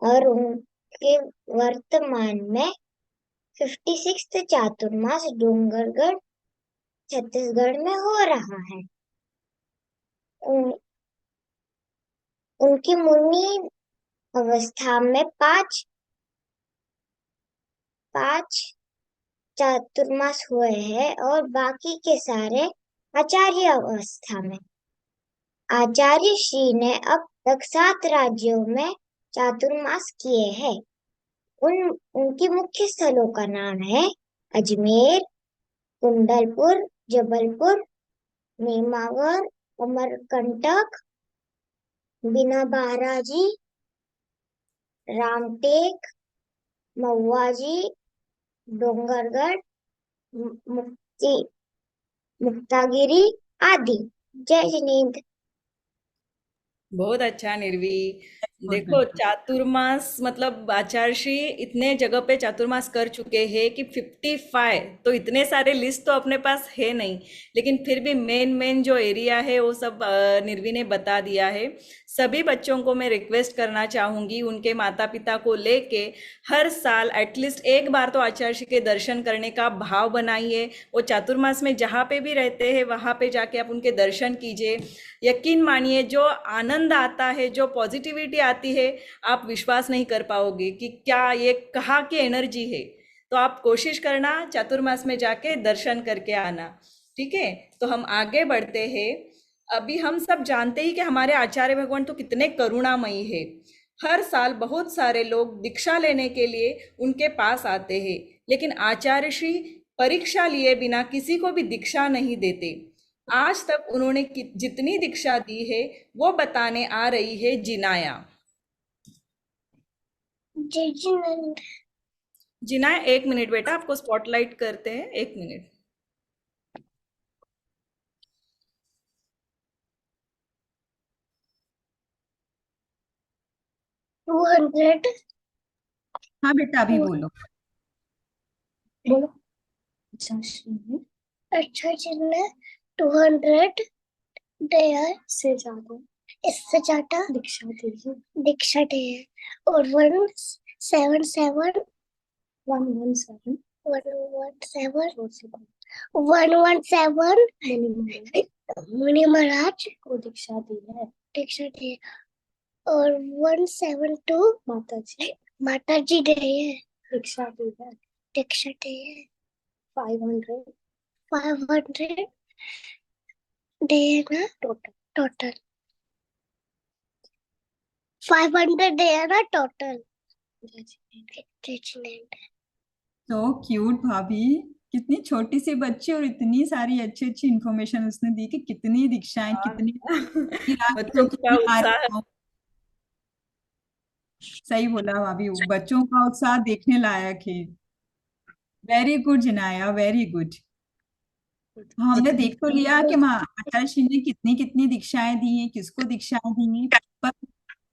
और उनके वर्तमान में 56 चातुर्मास डोंगरगढ़ छत्तीसगढ़ में हो रहा है। उनकी मुनि अवस्था में पांच चातुर्मास हुए हैं और बाकी के सारे आचार्य अवस्था में। आचार्य श्री ने अब तक 7 राज्यों में चातुर्मास किए हैं। उनकी मुख्य स्थलों का नाम है अजमेर, कुंडलपुर, जबलपुर, नेमावर, अमरकंटक, बिना बाराजी, रामटेक, महुआजी, डोंगरगढ़, मुक्तागिरी आदि। जय जिनेंद्र। बहुत अच्छा निर्वी। देखो चातुर्मास मतलब आचार्य श्री इतने जगह पे चातुर्मास कर चुके हैं कि 55, तो इतने सारे लिस्ट तो अपने पास है नहीं, लेकिन फिर भी मेन जो एरिया है वो सब निर्वी ने बता दिया है। सभी बच्चों को मैं रिक्वेस्ट करना चाहूँगी, उनके माता पिता को लेके हर साल एटलीस्ट एक बार तो आचार्य श्री के दर्शन करने का भाव बनाइए। वो चातुर्मास में जहाँ पे भी रहते हैं वहाँ पे जाके आप उनके दर्शन कीजिए। यकीन मानिए जो आनंद आता है, जो पॉजिटिविटी आती है, आप विश्वास नहीं कर पाओगे कि क्या ये कहाँ की एनर्जी है। तो आप कोशिश करना चातुर्मास में जाके दर्शन करके आना। ठीक है, तो हम आगे बढ़ते हैं। अभी हम सब जानते ही कि हमारे आचार्य भगवान तो कितने करुणामयी है। हर साल बहुत सारे लोग दीक्षा लेने के लिए उनके पास आते हैं, लेकिन आचार्य श्री परीक्षा लिए बिना किसी को भी दीक्षा नहीं देते। आज तक उन्होंने जितनी दीक्षा दी है वो बताने आ रही है जिनाया। जिनाया 1 मिनट बेटा, आपको स्पॉटलाइट करते हैं, 1 मिनट। हाँ बेटा, अभी बोलो। अच्छा जिनने 200 डेयर से ज्यादा, इससे ज्यादा दीक्षा दी है और 117 मुनि महाराज को दीक्षा दी है और 172 माता जी दे है दीक्षा दी है 500 डे है ना टोटल 500 डे है ना टोटल। तो क्यूट भाभी, कितनी छोटी सी बच्ची और इतनी सारी अच्छी अच्छी इंफॉर्मेशन उसने दी कि कितनी दीक्षाएं, कितनी बच्चों का उत्साह। सही बोला भाभी, बच्चों का उत्साह देखने लायक है। Very good Jinaya, very good. हमने देख तो लिया कि आचार्य श्री ने कितनी कितनी दीक्षाएं दी हैं, किसको दीक्षाएं दी हैं, पर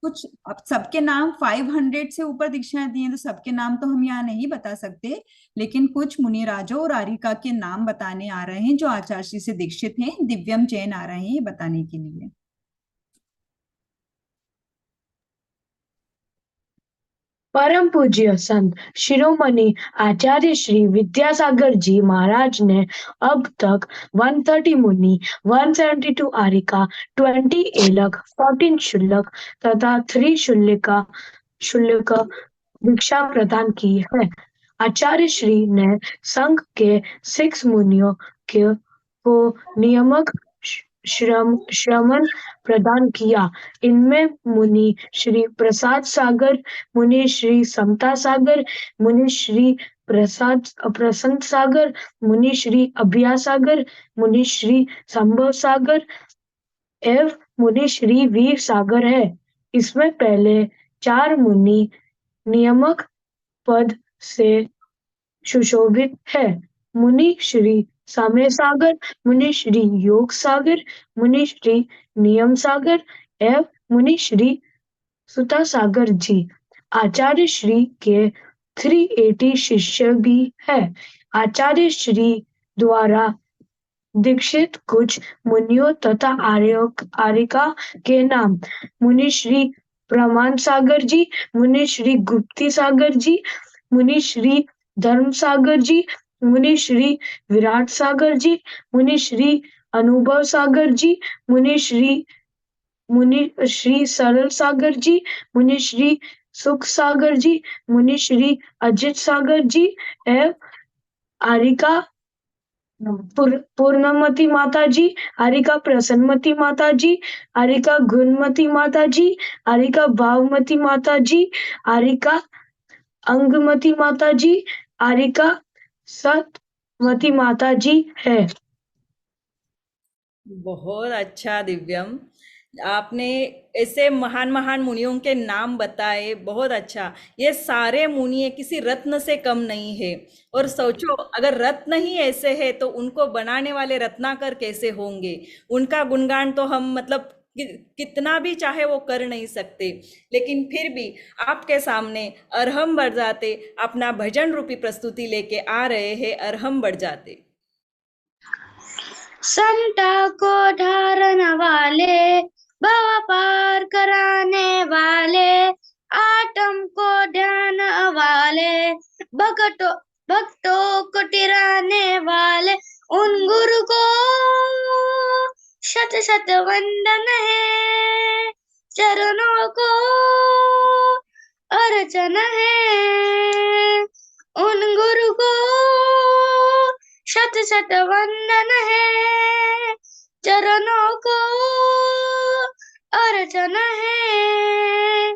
कुछ अब सबके नाम 500 से ऊपर दीक्षाएं दी हैं, तो सबके नाम तो हम यहाँ नहीं बता सकते, लेकिन कुछ मुनिराजों और आरिका के नाम बताने आ रहे हैं जो आचार्य श्री से दीक्षित हैं। दिव्यम जैन आ रहे हैं बताने के लिए। परम पूज्य संत शिरोमणि आचार्य श्री विद्यासागर जी महाराज ने अब तक 130 मुनि, 172 आरिका, 20 एलक, 14 शुल्लक तथा 3 शुल्लक दीक्षा प्रदान की है। आचार्य श्री ने संघ के 6 मुनियों को नियामक श्रमण प्रदान किया। इनमें मुनि श्री प्रसाद सागर, मुनि श्री समता सागर, मुनि श्री प्रसन्न सागर, मुनि श्री अभया सागर, मुनि श्री संभव सागर एवं मुनि श्री वीर सागर है। इसमें पहले 4 मुनि नियामक पद से सुशोभित है। मुनि श्री समय सागर, मुनि श्री योग सागर, मुनि श्री नियम सागर एवं मुनि श्री सुता सागर जी। आचार्य श्री के 380 शिष्य भी है। आचार्य श्री द्वारा दीक्षित कुछ मुनियों तथा आरिका के नाम: मुनि श्री प्रमाण सागर जी, मुनि श्री गुप्ती सागर जी, मुनि श्री धर्म सागर जी, मुनि श्री विराट सागर जी, मुनि श्री अनुभव सागर जी, मुनि श्री सरल सागर जी, मुनि श्री सुख सागर जी, मुनि श्री अजित सागर जी एवं आरिका पूर्णमती माता जी, आरिका प्रसन्नमती माता जी, आरिका गुणमती माता जी, आरिका भावमती माता जी, आरिका अंगमती माता जी, आरिका सतमती माता जी है। बहुत अच्छा दिव्यम, आपने ऐसे महान महान मुनियों के नाम बताए, बहुत अच्छा। ये सारे मुनि किसी रत्न से कम नहीं है। और सोचो, अगर रत्न ही ऐसे है तो उनको बनाने वाले रत्नाकर कैसे होंगे। उनका गुणगान तो हम मतलब कितना भी चाहे वो कर नहीं सकते, लेकिन फिर भी आपके सामने अरहम बरजाते अपना भजन रूपी प्रस्तुति लेके आ रहे हैं। अरहम बरजाते। संता को ढारने वाले, भव पार कराने वाले, आत्म को ध्यान वाले, भक्तों को टिराने वाले, उन गुरु को शत शत वंदन है। चरणों को अर्चन है, उन गुरु को शत शत वंदन है। चरणों को अर्चन है।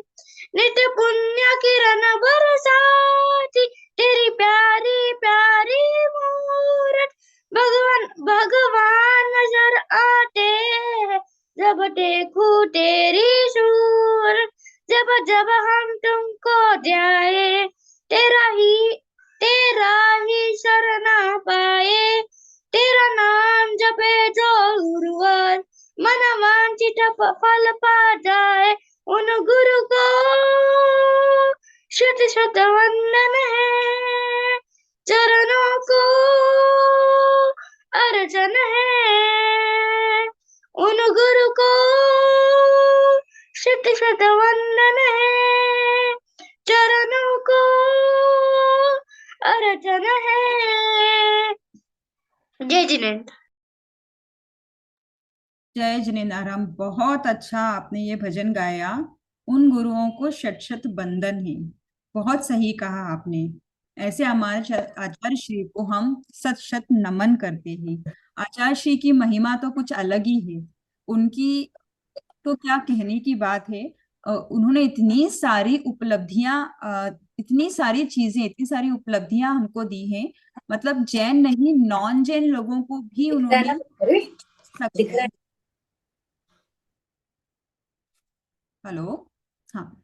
नित्य पुण्य किरण बरसाती तेरी प्यारी प्यारी मूरत, भगवान नजर आते हैं जब देखूं तेरी सूरत। जब जब हम तुमको ध्याए, तेरा ही शरण पाए। तेरा नाम जपे जो गुरुवर, मन वांछित फल पा जाए। उन गुरु को शत शत वंदन है। चरणों को अर्चन है, उन गुरु को शत शत वंदन है। चरणों को अर्चन है। जय जिनेन्द्र। जय जिनेन्द्र। बहुत अच्छा आपने ये भजन गाया। उन गुरुओं को शत शत बंदन है, बहुत सही कहा आपने। ऐसे हमारे आचार्य श्री को हम शत शत नमन करते हैं। आचार्य श्री की महिमा तो कुछ अलग ही है। उनकी तो क्या कहने की बात है। उन्होंने इतनी सारी उपलब्धियां, इतनी सारी चीजें, इतनी सारी उपलब्धियां हमको दी हैं। मतलब जैन नहीं, नॉन जैन लोगों को भी उन्होंने हेलो, हाँ,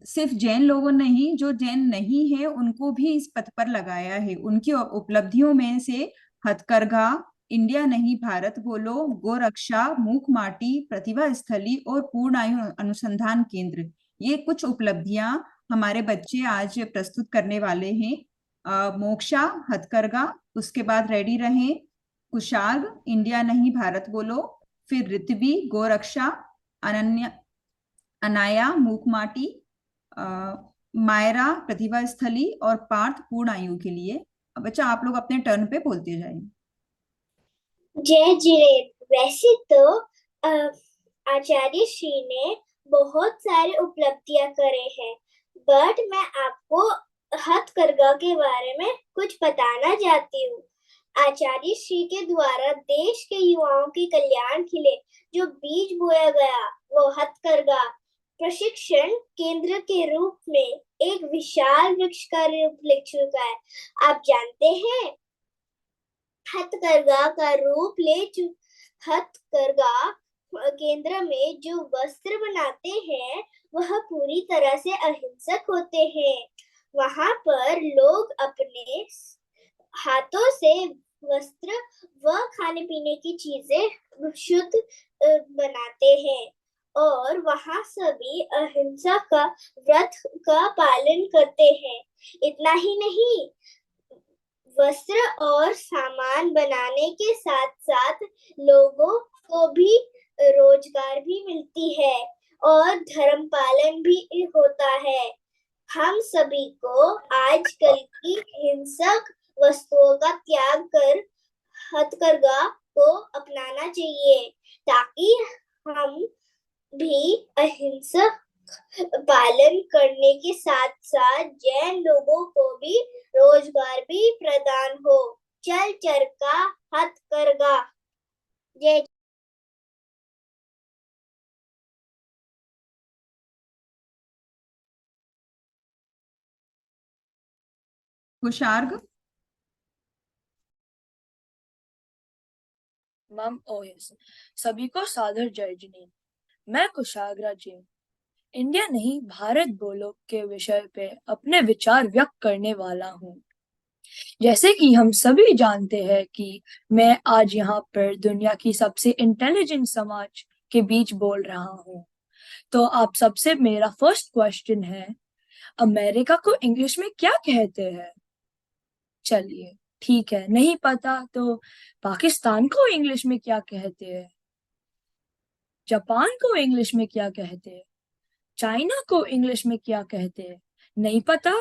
सिर्फ जैन लोगों ने ही, जो जैन नहीं है उनको भी इस पथ पर लगाया है। उनकी उपलब्धियों में से हथकरघा, इंडिया नहीं भारत बोलो, गोरक्षा, मूक माटी, प्रतिभा स्थली और पूर्ण आयु अनुसंधान केंद्र, ये कुछ उपलब्धियां हमारे बच्चे आज प्रस्तुत करने वाले हैं। मोक्षा, हथकरघा, उसके बाद रेडी रहें, कुशाग्र, इंडिया नहीं भारत बोलो, फिर ऋत्वी, गोरक्षा, अनन्या, अनाया, मूकमाटी, मायरा, प्रतिभा स्थली और पार्थ पूर्ण आयु के लिए। बच्चा आप लोग अपने टर्न पे बोलते जाएं। जय जिनेन्द्र, वैसे तो आचार्य श्री ने बहुत सारे उपलब्धियां करे हैं, बट मैं आपको हथकरघा के बारे में कुछ बताना चाहती हूँ। आचार्य श्री के द्वारा देश के युवाओं के कल्याण के लिए जो बीज बोया गया वो हथकरघा प्रशिक्षण केंद्र के रूप में एक विशाल वृक्ष का रूप ले चुका है। आप जानते हैं हथकरघा का रूप ले हथकरघा केंद्र में जो वस्त्र बनाते हैं वह पूरी तरह से अहिंसक होते हैं। वहां पर लोग अपने हाथों से वस्त्र व खाने पीने की चीजें शुद्ध बनाते हैं और वहां सभी अहिंसा का व्रत का पालन करते हैं। इतना ही नहीं, वस्त्र और सामान बनाने के साथ साथ लोगों को भी रोजगार भी मिलती है और धर्म पालन भी होता है। हम सभी को आजकल की हिंसक वस्तुओं का त्याग कर हथकरघा को अपनाना चाहिए ताकि हम भी अहिंसक पालन करने के साथ साथ जैन लोगों को भी रोजगार भी प्रदान हो। चल चरखा हथकरघा। जय। कुशार्ग। मैम ओएस सभी को सादर जय जिनेन्द्र। मैं कुशाग्रा जी इंडिया नहीं भारत बोलो के विषय पे अपने विचार व्यक्त करने वाला हूँ। जैसे कि हम सभी जानते हैं कि मैं आज यहाँ पर दुनिया की सबसे इंटेलिजेंट समाज के बीच बोल रहा हूँ। तो आप सबसे मेरा फर्स्ट क्वेश्चन है, अमेरिका को इंग्लिश में क्या कहते हैं? चलिए ठीक है, नहीं पता तो पाकिस्तान को इंग्लिश में क्या कहते हैं? जापान को इंग्लिश में क्या कहते हैं? चाइना को इंग्लिश में क्या कहते हैं? नहीं पता।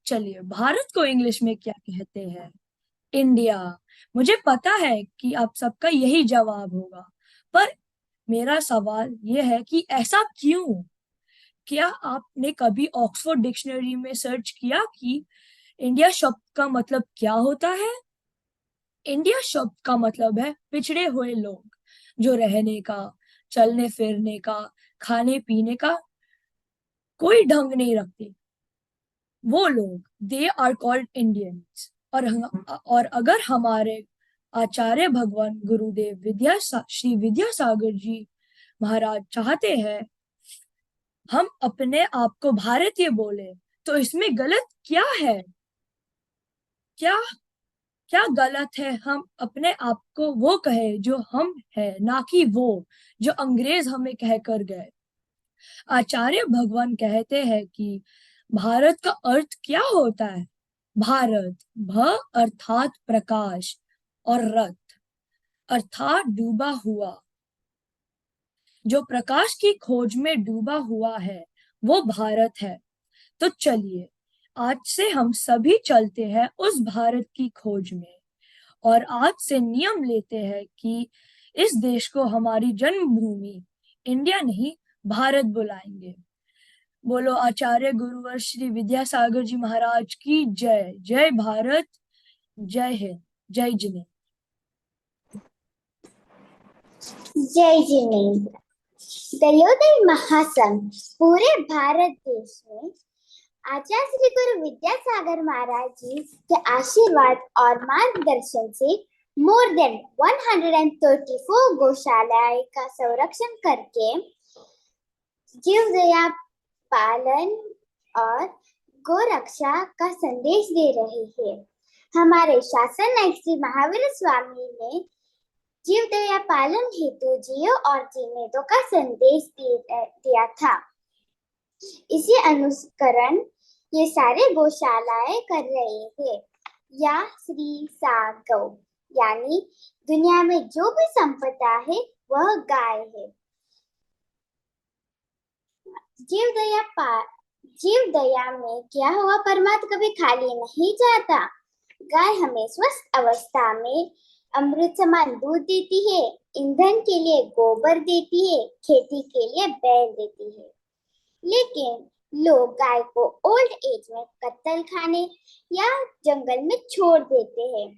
चलिए भारत को इंग्लिश में क्या कहते हैं? इंडिया। मुझे पता है कि आप सबका यही जवाब होगा, पर मेरा सवाल यह है कि ऐसा क्यों? क्या आपने कभी ऑक्सफोर्ड डिक्शनरी में सर्च किया कि इंडिया शब्द का मतलब क्या होता है? इंडिया शब्द का मतलब है पिछड़े हुए लोग, जो रहने का, चलने फिरने का, खाने पीने का कोई ढंग नहीं रखते। वो लोग, दे आर कॉल्ड इंडियंस। और अगर हमारे आचार्य भगवान गुरुदेव श्री विद्यासागर जी महाराज चाहते हैं हम अपने आप को भारतीय बोले, तो इसमें गलत क्या है? क्या गलत है हम अपने आप को वो कहे जो हम है, ना कि वो जो अंग्रेज हमें कहकर गए। आचार्य भगवान कहते हैं कि भारत का अर्थ क्या होता है? भारत, भ अर्थात प्रकाश और रथ अर्थात डूबा हुआ। जो प्रकाश की खोज में डूबा हुआ है वो भारत है। तो चलिए आज से हम सभी चलते हैं उस भारत की खोज में और आज से नियम लेते हैं कि इस देश को हमारी जन्मभूमि इंडिया नहीं भारत बुलाएंगे। बोलो आचार्य गुरुवर श्री विद्यासागर जी महाराज की जय। जय भारत, जय हिंद, जय जिनेन्द्र। जय जिनेन्द्र। दयोदय महासंघ पूरे भारत देश में आचार्य श्री गुरु विद्यासागर महाराज जी के आशीर्वाद और मार्गदर्शन से मोर देन 134 गौशालाएं का संरक्षण करके जीव दया पालन और गोरक्षा का संदेश दे रहे हैं। हमारे शासन नायक श्री महावीर स्वामी ने जीव दया पालन हेतु जियो और जीने दो का संदेश दिया था। इसी अनुकरण ये सारे गौशालाएं कर रहे थे। या श्री सा गौ, यानी दुनिया में जो भी संपदा है वह गाय है। जीव दया में क्या हुआ, परमात्मा कभी खाली नहीं जाता। गाय हमें स्वस्थ अवस्था में अमृत समान दूध देती है, ईंधन के लिए गोबर देती है, खेती के लिए बैल देती है। लेकिन लोग गाय को ओल्ड एज में कत्ल खाने या जंगल में छोड़ देते हैं।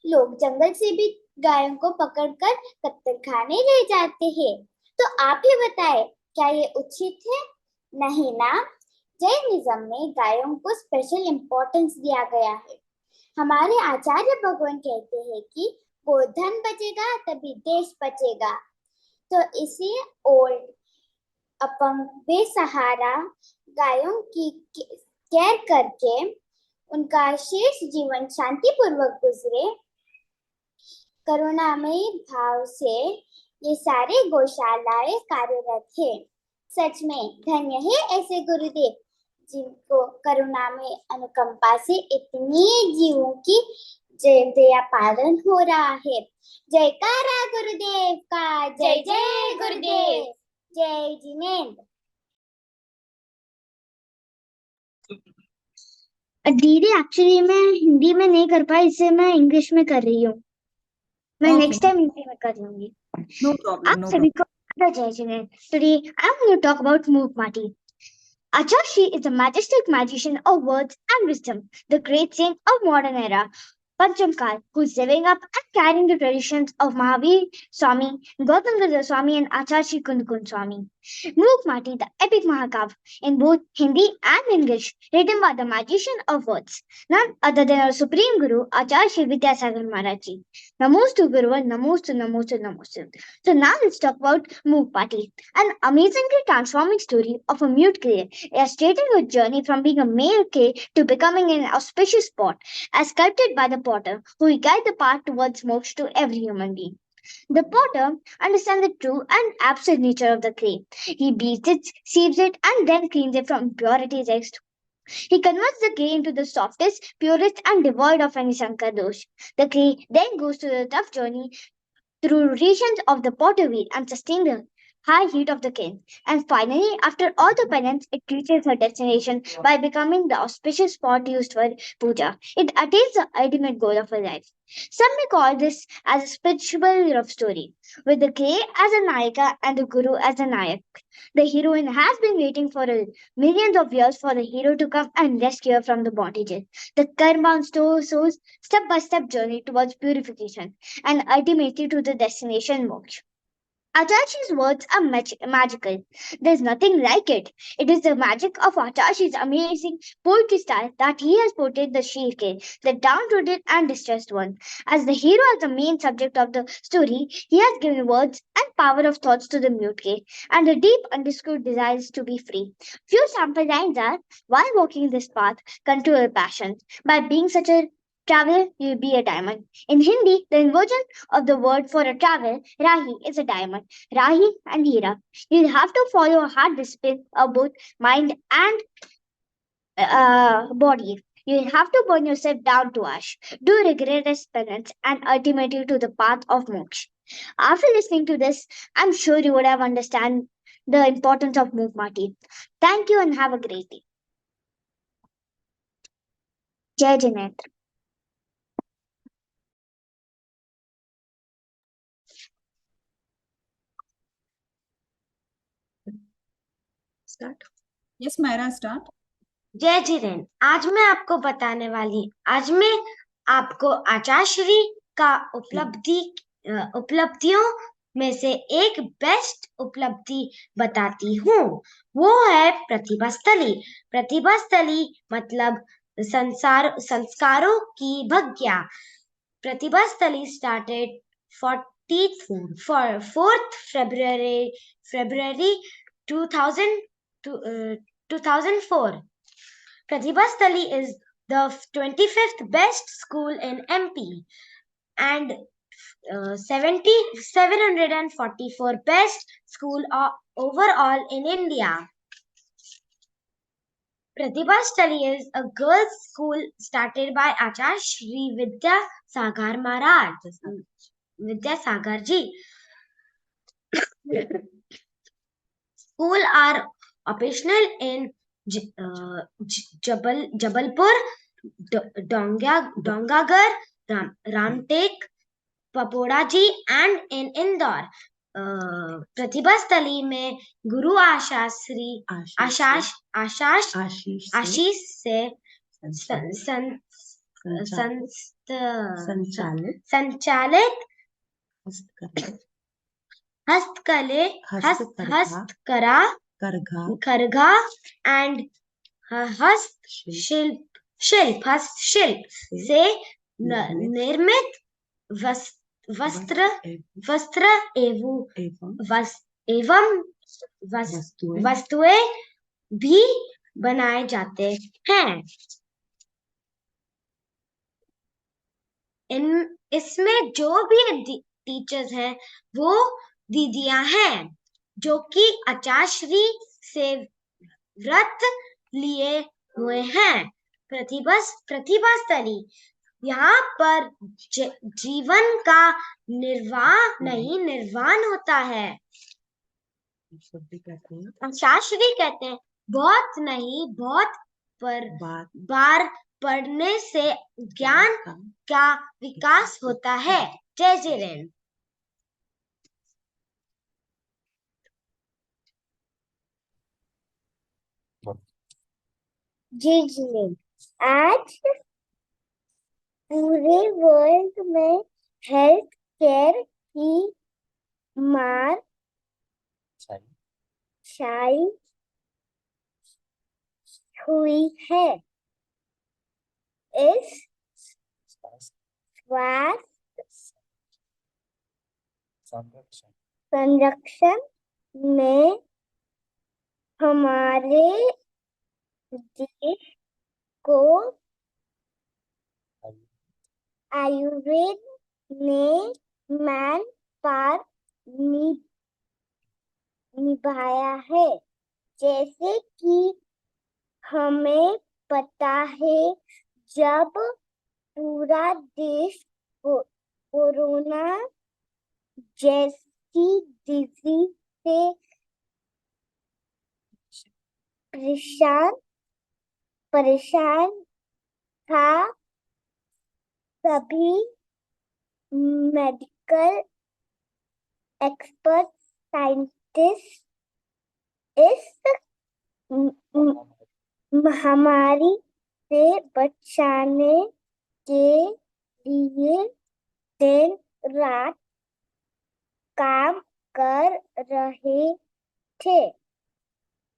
लोग जंगल से भी गायों को पकड़कर कत्ल खाने ले जाते हैं। तो आप ही बताएं, क्या ये उचित है? नहीं ना। जैनिज्म में गायों को स्पेशल इम्पोर्टेंस दिया गया है। हमारे आचार्य भगवान कहते हैं कि गोधन बचेगा तभी देश बचेगा। तो इसी ओल्ड अपंग बेसहारा गायों की केयर करके उनका शेष जीवन शांतिपूर्वक गुजरे, करुणामयी भाव से ये सारे गौशालाएं कार्यरत है। सच में धन्य है ऐसे गुरुदेव जिनको करुणा में अनुकंपा से इतनी जीवों की जय दया पालन हो रहा है। जयकारा गुरुदेव का, जय जय गुरुदेव, जय जिनेंद्र। दीदी एक्चुअली मैं हिंदी में नहीं कर पाई, इससे मैं इंग्लिश में कर रही हूँ। मैं नेक्स्ट टाइम हिंदी में कर लूंगी। नो प्रॉब्लम, आप नो सभी को जय Jinendra. Today I'm going to talk about Mukmati. Achashi is a majestic magician of words and wisdom, the great saint of modern era, Panchamkar, who is living up and carrying the traditions of Mahavir Swami, Gautam Buddha Swami, and Acharya Kundukun Swami. Mukmati, the epic Mahakav, in both Hindi and English, written by the magician of words, none other than our supreme guru, Acharya Shri Vidyasagar Maharaj. Namostu Guru, Namostu, Namostu, Namostu. So now let's talk about Mukmati, an amazingly transforming story of a mute clay, illustrating her journey from being a male clay to becoming an auspicious pot, as sculpted by the potter, who will guide the path towards moksha to every human being. The potter understands the true and absolute nature of the clay. He beats it, sieves it, and then cleans it from impurities. He converts the clay into the softest, purest, and devoid of any sankar dosh. The clay then goes through the tough journey through rotations of the potter wheel and sustain the high heat of the kiln. And finally, after all the penance, it reaches her destination by becoming the auspicious pot used for puja. It attains the ultimate goal of her life. Some may call this as a spiritual love story, with the clay as a Nayika and the Guru as a Nayak. The heroine has been waiting for millions of years for the hero to come and rescue her from the bondages. The karma souls step-by-step journey towards purification and ultimately to the destination moksha. Acharya's words are magical. There's nothing like it. It is the magic of Acharya's amazing poetry style that he has portrayed the Shirke, the downtrodden and distressed one. As the hero as the main subject of the story, he has given words and power of thoughts to the mute and a deep understood desires to be free. Few sample lines are, while walking this path, control your passion. By being such a traveler, you'll be a diamond. In Hindi, the inversion of the word for a traveler, Rahi, is a diamond. Rahi and Hira. You'll have to follow a hard discipline of both mind and body. You'll have to burn yourself down to ash, do rigorous penance, and ultimately to the path of moksha. After listening to this, I'm sure you would have understand the importance of Mukmati. Thank you and have a great day. Jai Jinendra. Start. Yes Myra, start. जय जिनेंद्र। आज मैं आपको बताने वाली, आज मैं आपको आचार्य का उपलब्धियों में से एक बेस्ट उपलब्धि बताती हूँ। वो है प्रतिभा स्थली। प्रतिभा स्थली मतलब संस्कारों की भग्या। प्रतिभा स्थली started 4th February 2004. Pratibha Stali is the 25th best school in MP, and 744 best school overall in India. Pratibha Stali is a girls' school started by Acharya Shri Vidyasagar Maharaj. Vidyasagar ji. Schools are operational in Jabalpur, Dongagar, Ramtek, Papodaji and in Indore. प्रतिभा स्थली में गुरु आशीष से संचालित हस्तकला करघा and हस्तशिल्प से निर्मित वस्त्र एवं वस्तुएं भी बनाए जाते हैं। इसमें जो भी टीचर्स हैं वो दीदियां हैं जो कि आचार्य से व्रत लिए हुए हैं। प्रतिभा स्थली यहाँ पर जीवन का निर्वाण होता है। शास्त्री कहते हैं बहुत नहीं बहुत बार पढ़ने से ज्ञान का विकास होता है। जय जिलेन। जय जिलेन। आज पूरे वर्ल्ड में हेल्थ केयर की मार छाई हुई है। इस स्वास्थ्य संरक्षण में हमारे देश को आयुर्वेद ने मैन पावर निभाया है। जैसे कि हमें पता है जब पूरा देश कोरोना जैसी डिजीज से परेशान था सभी मेडिकल एक्सपर्ट साइंटिस्ट इस महामारी से बचाने के लिए दिन रात काम कर रहे थे।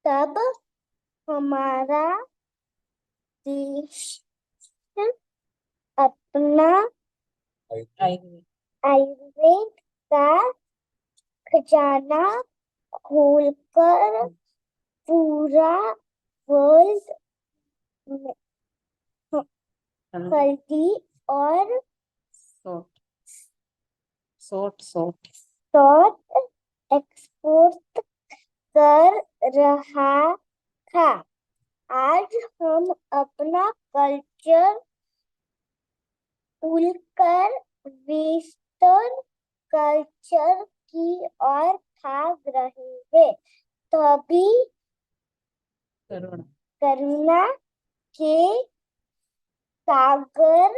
तब हमारा देश अपना आयुर्वेद का खजाना खोलकर पूरा वर्ल्ड हल्दी और सौंठ एक्सपोर्ट कर रहा था। आज हम अपना कल्चर भूलकर वेस्टर्न कल्चर की ओर भाग रहे हैं। तभी करुणा के सागर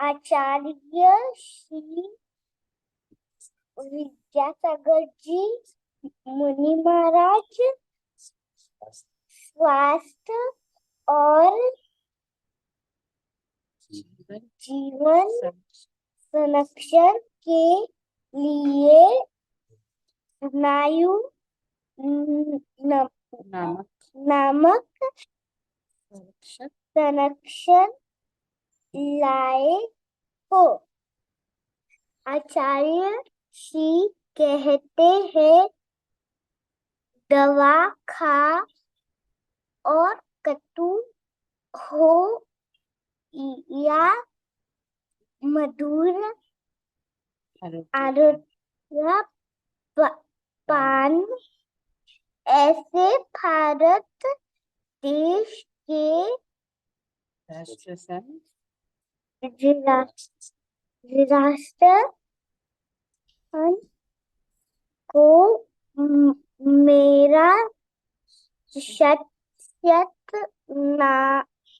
आचार्य श्री विद्यासागर जी मुनि महाराज स्वास्थ्य और जीवन संरक्षण के लिए स्नायु नामक संरक्षण लाए हो। आचार्य श्री कहते हैं दवा खा और कटु हो या मधुर आरोग्य पान ऐसे भारत देश के राष्ट्र को मेरा शत शत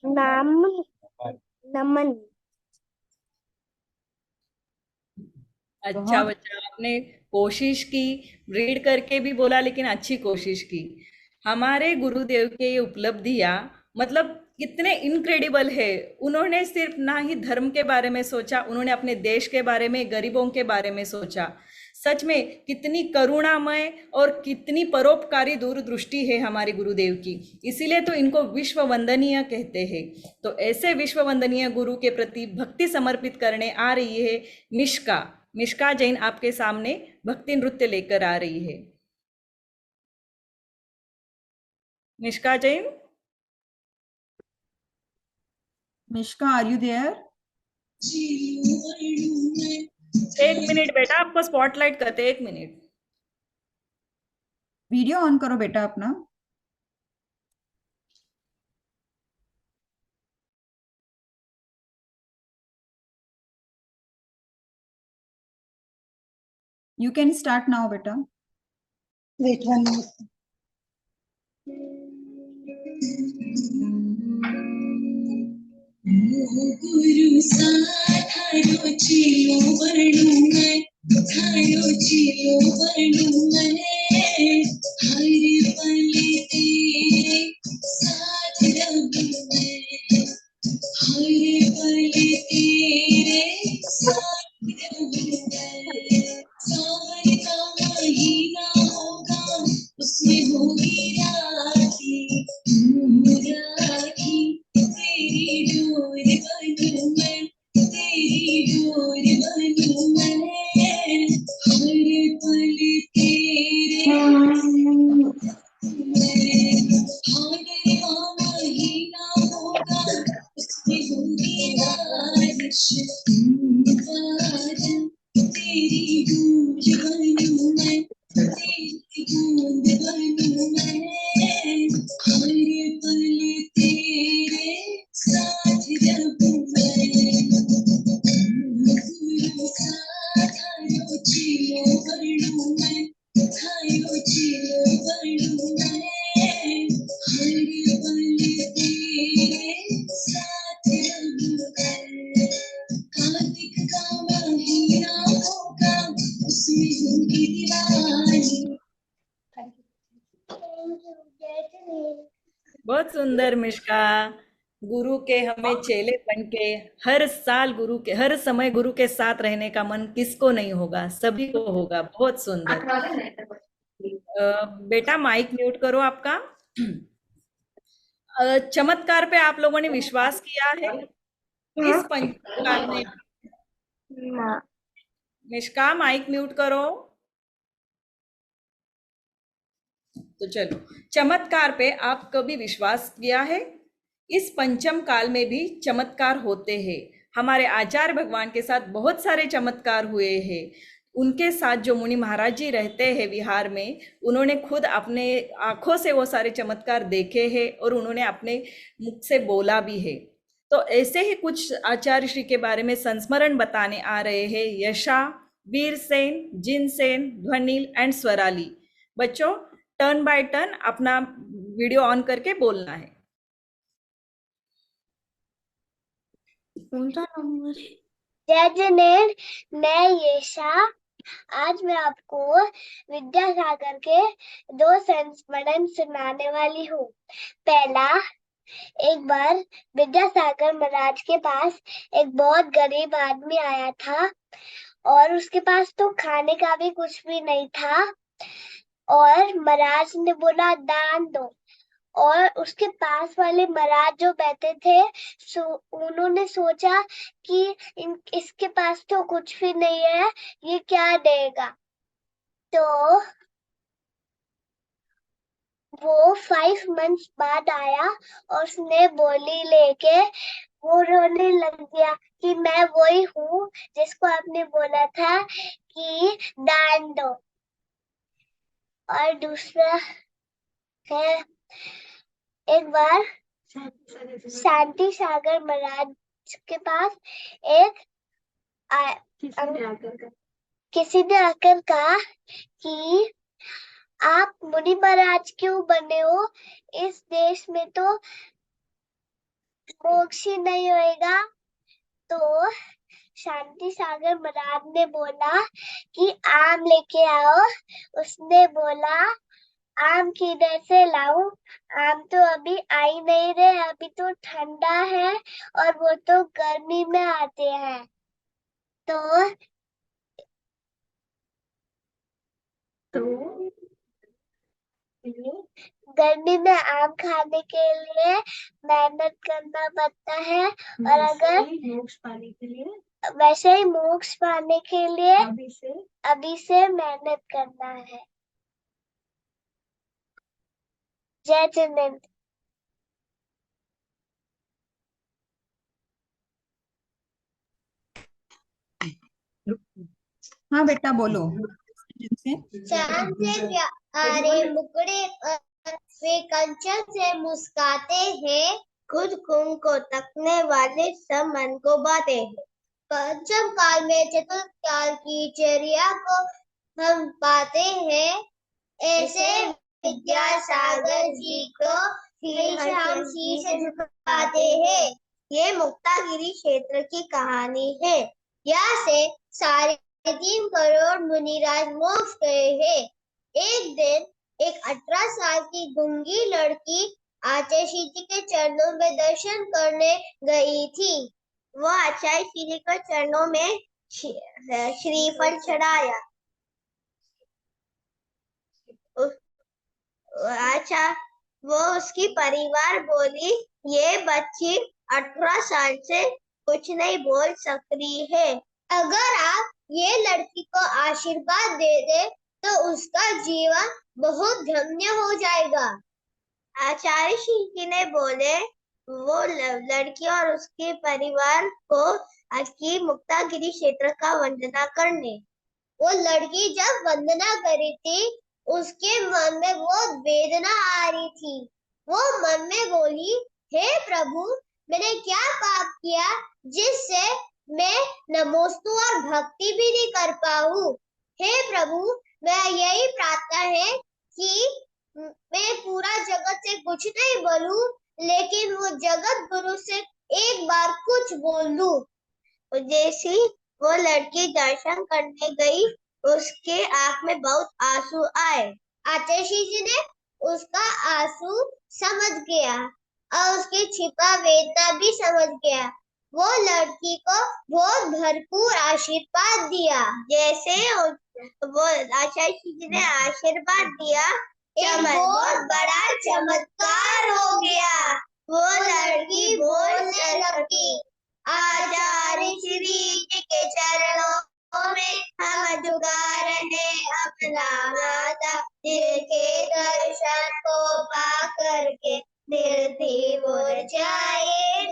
नाम नमन। अच्छा बच्चा, आपने कोशिश की, रीड करके भी बोला, लेकिन अच्छी कोशिश की। हमारे गुरुदेव के ये उपलब्धियां मतलब कितने इनक्रेडिबल है। उन्होंने सिर्फ ना ही धर्म के बारे में सोचा, उन्होंने अपने देश के बारे में, गरीबों के बारे में सोचा। सच में कितनी करुणामय और कितनी परोपकारी दूरदृष्टि है हमारे गुरुदेव की, इसीलिए तो इनको विश्व वंदनीय कहते हैं। तो ऐसे विश्व वंदनीय गुरु के प्रति भक्ति समर्पित करने आ रही है मिश्का जैन आपके सामने भक्ति नृत्य लेकर आ रही है। Mishka Jain, Mishka, are you there? 1 minute बेटा, आपको स्पॉटलाइट करते, 1 मिनट। वीडियो ऑन करो बेटा अपना। You can start now, beta. Wait 1 minute. गुरु साधारो चिलो वर्णु मैं, धारो चिलो वर्णु मैं, हर पल तेरे साथ रहूं मैं, हर पल तेरे साथ रहूं मैं। सावन का महीना होगा, उसमें होगी राखी, राखी तेरी डोर बनूं मैं, तेरी डोर बनूं मैं, हर पल तेरे भादर का महीना होगा, उसमें होगी बारिश, बादल तेरी गूंज बनूं मैं, तेरी गूंज बनूं मैं, हर पल तेरे साथ रहूं मैं। गुरु साधारो चिलो वर्णु मैं, धारो चिलो वर्णु मैं, हर पल तेरे साथ रहूं मैं। कार्तिक का महीना होगा, उसमें होगी दिवाली। बहुत सुंदर मिश्का। गुरु के हमें चेले बन के हर साल गुरु के, हर समय गुरु के साथ रहने का मन किसको नहीं होगा, सभी को होगा। बहुत सुंदर। बेटा माइक म्यूट करो आपका। चमत्कार पे आप लोगों ने विश्वास किया है इस पंचकाल में? मिश्का माइक म्यूट करो। तो चलो, चमत्कार पे आप कभी विश्वास किया है? इस पंचम काल में भी चमत्कार होते हैं। हमारे आचार्य भगवान के साथ बहुत सारे चमत्कार हुए हैं। उनके साथ जो मुनि महाराज जी रहते हैं विहार में, उन्होंने खुद अपने आंखों से वो सारे चमत्कार देखे हैं और उन्होंने अपने मुख से बोला भी है। तो ऐसे ही कुछ आचार्य श्री के बारे में संस्मरण बताने आ रहे हैं यशा, वीरसेन, जिनसेन, ध्वनिल एंड स्वराली। बच्चों टर्न बाय टर्न अपना वीडियो ऑन करके बोलना है। जय जिनेन्द्र, मैं यशा। आज मैं आपको विद्यासागर के 2 संस्मरण सुनाने वाली हूँ। पहला, एक बार विद्यासागर महाराज के पास एक बहुत गरीब आदमी आया था और उसके पास तो खाने का भी कुछ भी नहीं था और महाराज ने बोला दान दो। और उसके पास वाले महाराज जो बैठे थे उन्होंने सोचा कि इसके पास तो कुछ भी नहीं है, ये क्या देगा। तो वो 5 मंथ्स बाद आया और उसने बोली लेके वो रोने लग गया कि मैं वही हूँ जिसको आपने बोला था कि दान दो। और दूसरा है, एक बार शांति सागर महाराज के पास एक किसी ने आकर कहा कि आप मुनि महाराज क्यों बने हो, इस देश में तो मोक्ष ही नहीं होएगा। तो शांति सागर महाराज ने बोला कि आम लेके आओ। उसने बोला आम किधर से लाऊं, आम तो अभी आ ही नहीं रहे, अभी तो ठंडा है और वो तो गर्मी में आते हैं। तो गर्मी में आम खाने के लिए मेहनत करना पड़ता है, और अगर मोक्ष पाने के लिए, वैसे ही मोक्ष पाने के लिए अभी से मेहनत करना है। जय जिनेंद्र। हाँ बेटा बोलो। चांद से प्यारे मुकड़े वे कंचन से मुस्काते हैं, खुद खून को तकने वाले सब मन को बाते हैं। पंचम काल में चतुर्थ काल की चर्या को हम पाते हैं, ऐसे विद्यासागर जी को हम शीश झुकाते हैं। ये मुक्तागिरी क्षेत्र की कहानी है। यहाँ से सारे 3 करोड़ मुनिराज मोक्ष गए हैं। एक दिन एक 18 साल की गूंगी लड़की आचार्य जी के चरणों में दर्शन करने गई थी। वो आचार्य जी के चरणों में श्रीफल चढ़ाया। अच्छा, वो उसकी परिवार बोली, ये बच्ची 18 साल से कुछ नहीं बोल सकती है, अगर आप ये लड़की को आशीर्वाद दे दे तो उसका जीवन बहुत धन्य हो जाएगा। आचार्य जी ने बोले वो लड़की और उसके परिवार को आज की मुक्तागिरी क्षेत्र का वंदना करने। वो लड़की जब वंदना करी थी, उसके मन में बहुत वेदना आ रही थी। वो मन में बोली, हे प्रभु, मैंने क्या पाप किया जिससे मैं नमोस्तु और भक्ति भी नहीं कर पाऊं। हे प्रभु, मैं यही प्रार्थना है कि मैं पूरा जगत से कुछ नहीं बोलूं, लेकिन वो जगत गुरु से एक बार कुछ बोल लूं। जैसी वो लड़की दर्शन करने गई, उसके आंख में बहुत आंसू आए। आचार्य जी ने उसका आंसू समझ गया और उसकी छिपा वेदना भी समझ गया। वो लड़की को बहुत भरपूर आशीर्वाद दिया। जैसे वो आचार्य जी ने आशीर्वाद दिया, एक बहुत बड़ा चमत्कार हो गया। वो लड़की बोलने लगी, आचार्य श्री जी के चरणों में हम झुका रहे अपना माता, दिल के दर्शन को पा करके दिल भी उड़ जाए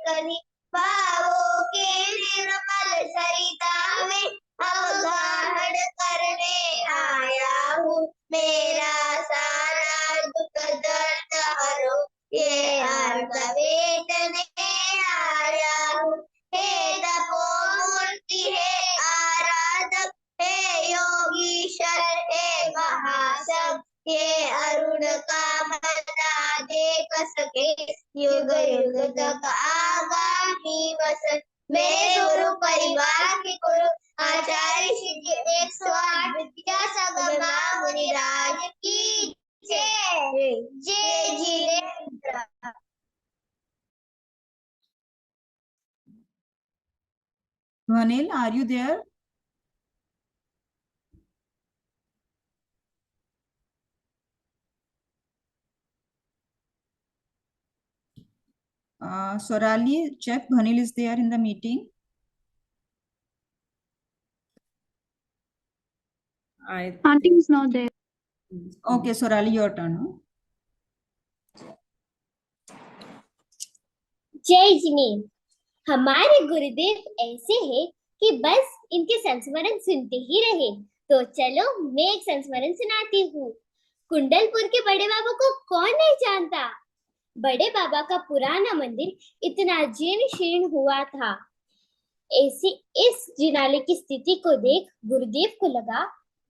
कभी, भावों के निर्मल सरिता में अवगाहन करने आया हूँ, मेरा सारा दुख दर्द हरो, ये अर्घ वेदने आया हूँ। हे तपोमूर्ति, हे आराधक, हे योगीश्वर, हे महासव, ये अरुण का मना देख सके, युग युग तक आगामी वसन। मेरे गुरु परिवार के गुरु आचार्य श्री 108 विद्यासागर महामुनिराज की जय। जय Jinendra. Vanil, are you there? Sorali, check Vanil is there in the meeting. Auntie is not there. Okay, Sorali, your turn. जय जिनेन्द्र। हमारे गुरुदेव ऐसे हैं कि बस इनके संस्मरण सुनते ही रहे। तो चलो मैं एक संस्मरण सुनाती हूँ। कुंडलपुर के बड़े बाबा को कौन नहीं जानता। बड़े बाबा का पुराना मंदिर इतना जीर्ण शीर्ण हुआ था। ऐसी इस जिनाले की स्थिति को देख गुरुदेव को लगा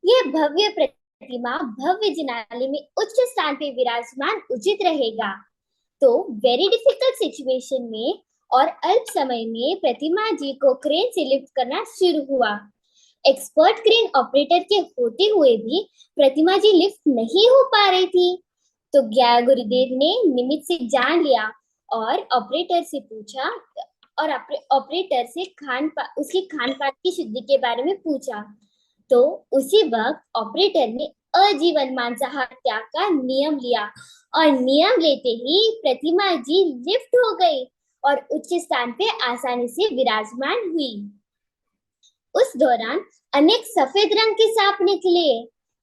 यह भव्य प्रतिमा भव्य जिनाले में उच्च स्थान पे विराजमान उचित रहेगा। तो वेरी डिफिकल्ट सिचुएशन में और अल्प समय में प्रतिमा जी को क्रेन से लिफ्ट करना शुरू हुआ। एक्सपर्ट क्रेन ऑपरेटर के होते हुए भी प्रतिमा जी लिफ्ट नहीं हो पा रही थी। तो गुरुदेव ने निमित्त से जान लिया और ऑपरेटर से पूछा और ऑपरेटर से उसकी खान पान की शुद्धि के बारे में पूछा। तो उसी वक्त ऑपरेटर ने आजीवन मांसाहार त्याग का नियम लिया और नियम लेते ही प्रतिमा जी लिफ्ट हो गई और उच्च स्थान पे आसानी से विराजमान हुई। उस दौरान अनेक सफेद रंग के सांप निकले।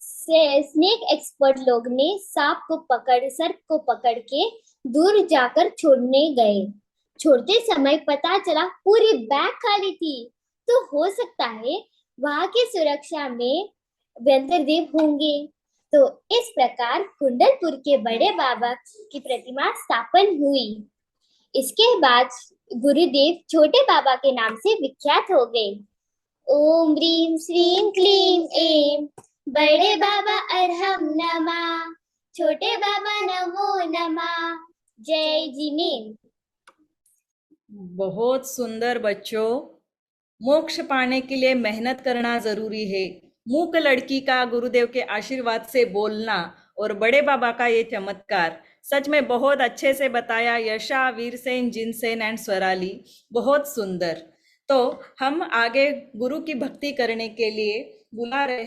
स्नेक एक्सपर्ट लोग ने सर्प को पकड़ के दूर जाकर छोड़ने गए। छोड़ते समय पता चला पूरी बैग खाली थी। तो हो सकता है वहां की सुरक्षा में व्यंतरदेव होंगे। तो इस प्रकार कुंडलपुर के बड़े बाबा की प्रतिमा स्थापन हुई। इसके बाद गुरुदेव छोटे बाबा के नाम से विख्यात हो गए। ओम ह्रीं श्रीं क्लीं ऐं बड़े बाबा अरहम नमः, छोटे बाबा नमो नमः। जय जिनेन्द्र। बहुत सुंदर बच्चों। मोक्ष पाने के लिए मेहनत करना जरूरी है। मूक लड़की का गुरुदेव के आशीर्वाद से बोलना और बड़े बाबा का ये चमत्कार सच में बहुत अच्छे से बताया यशा, वीरसेन, जिनसेन एंड स्वराली। बहुत सुंदर। तो हम आगे गुरु की भक्ति करने के लिए बुला रहे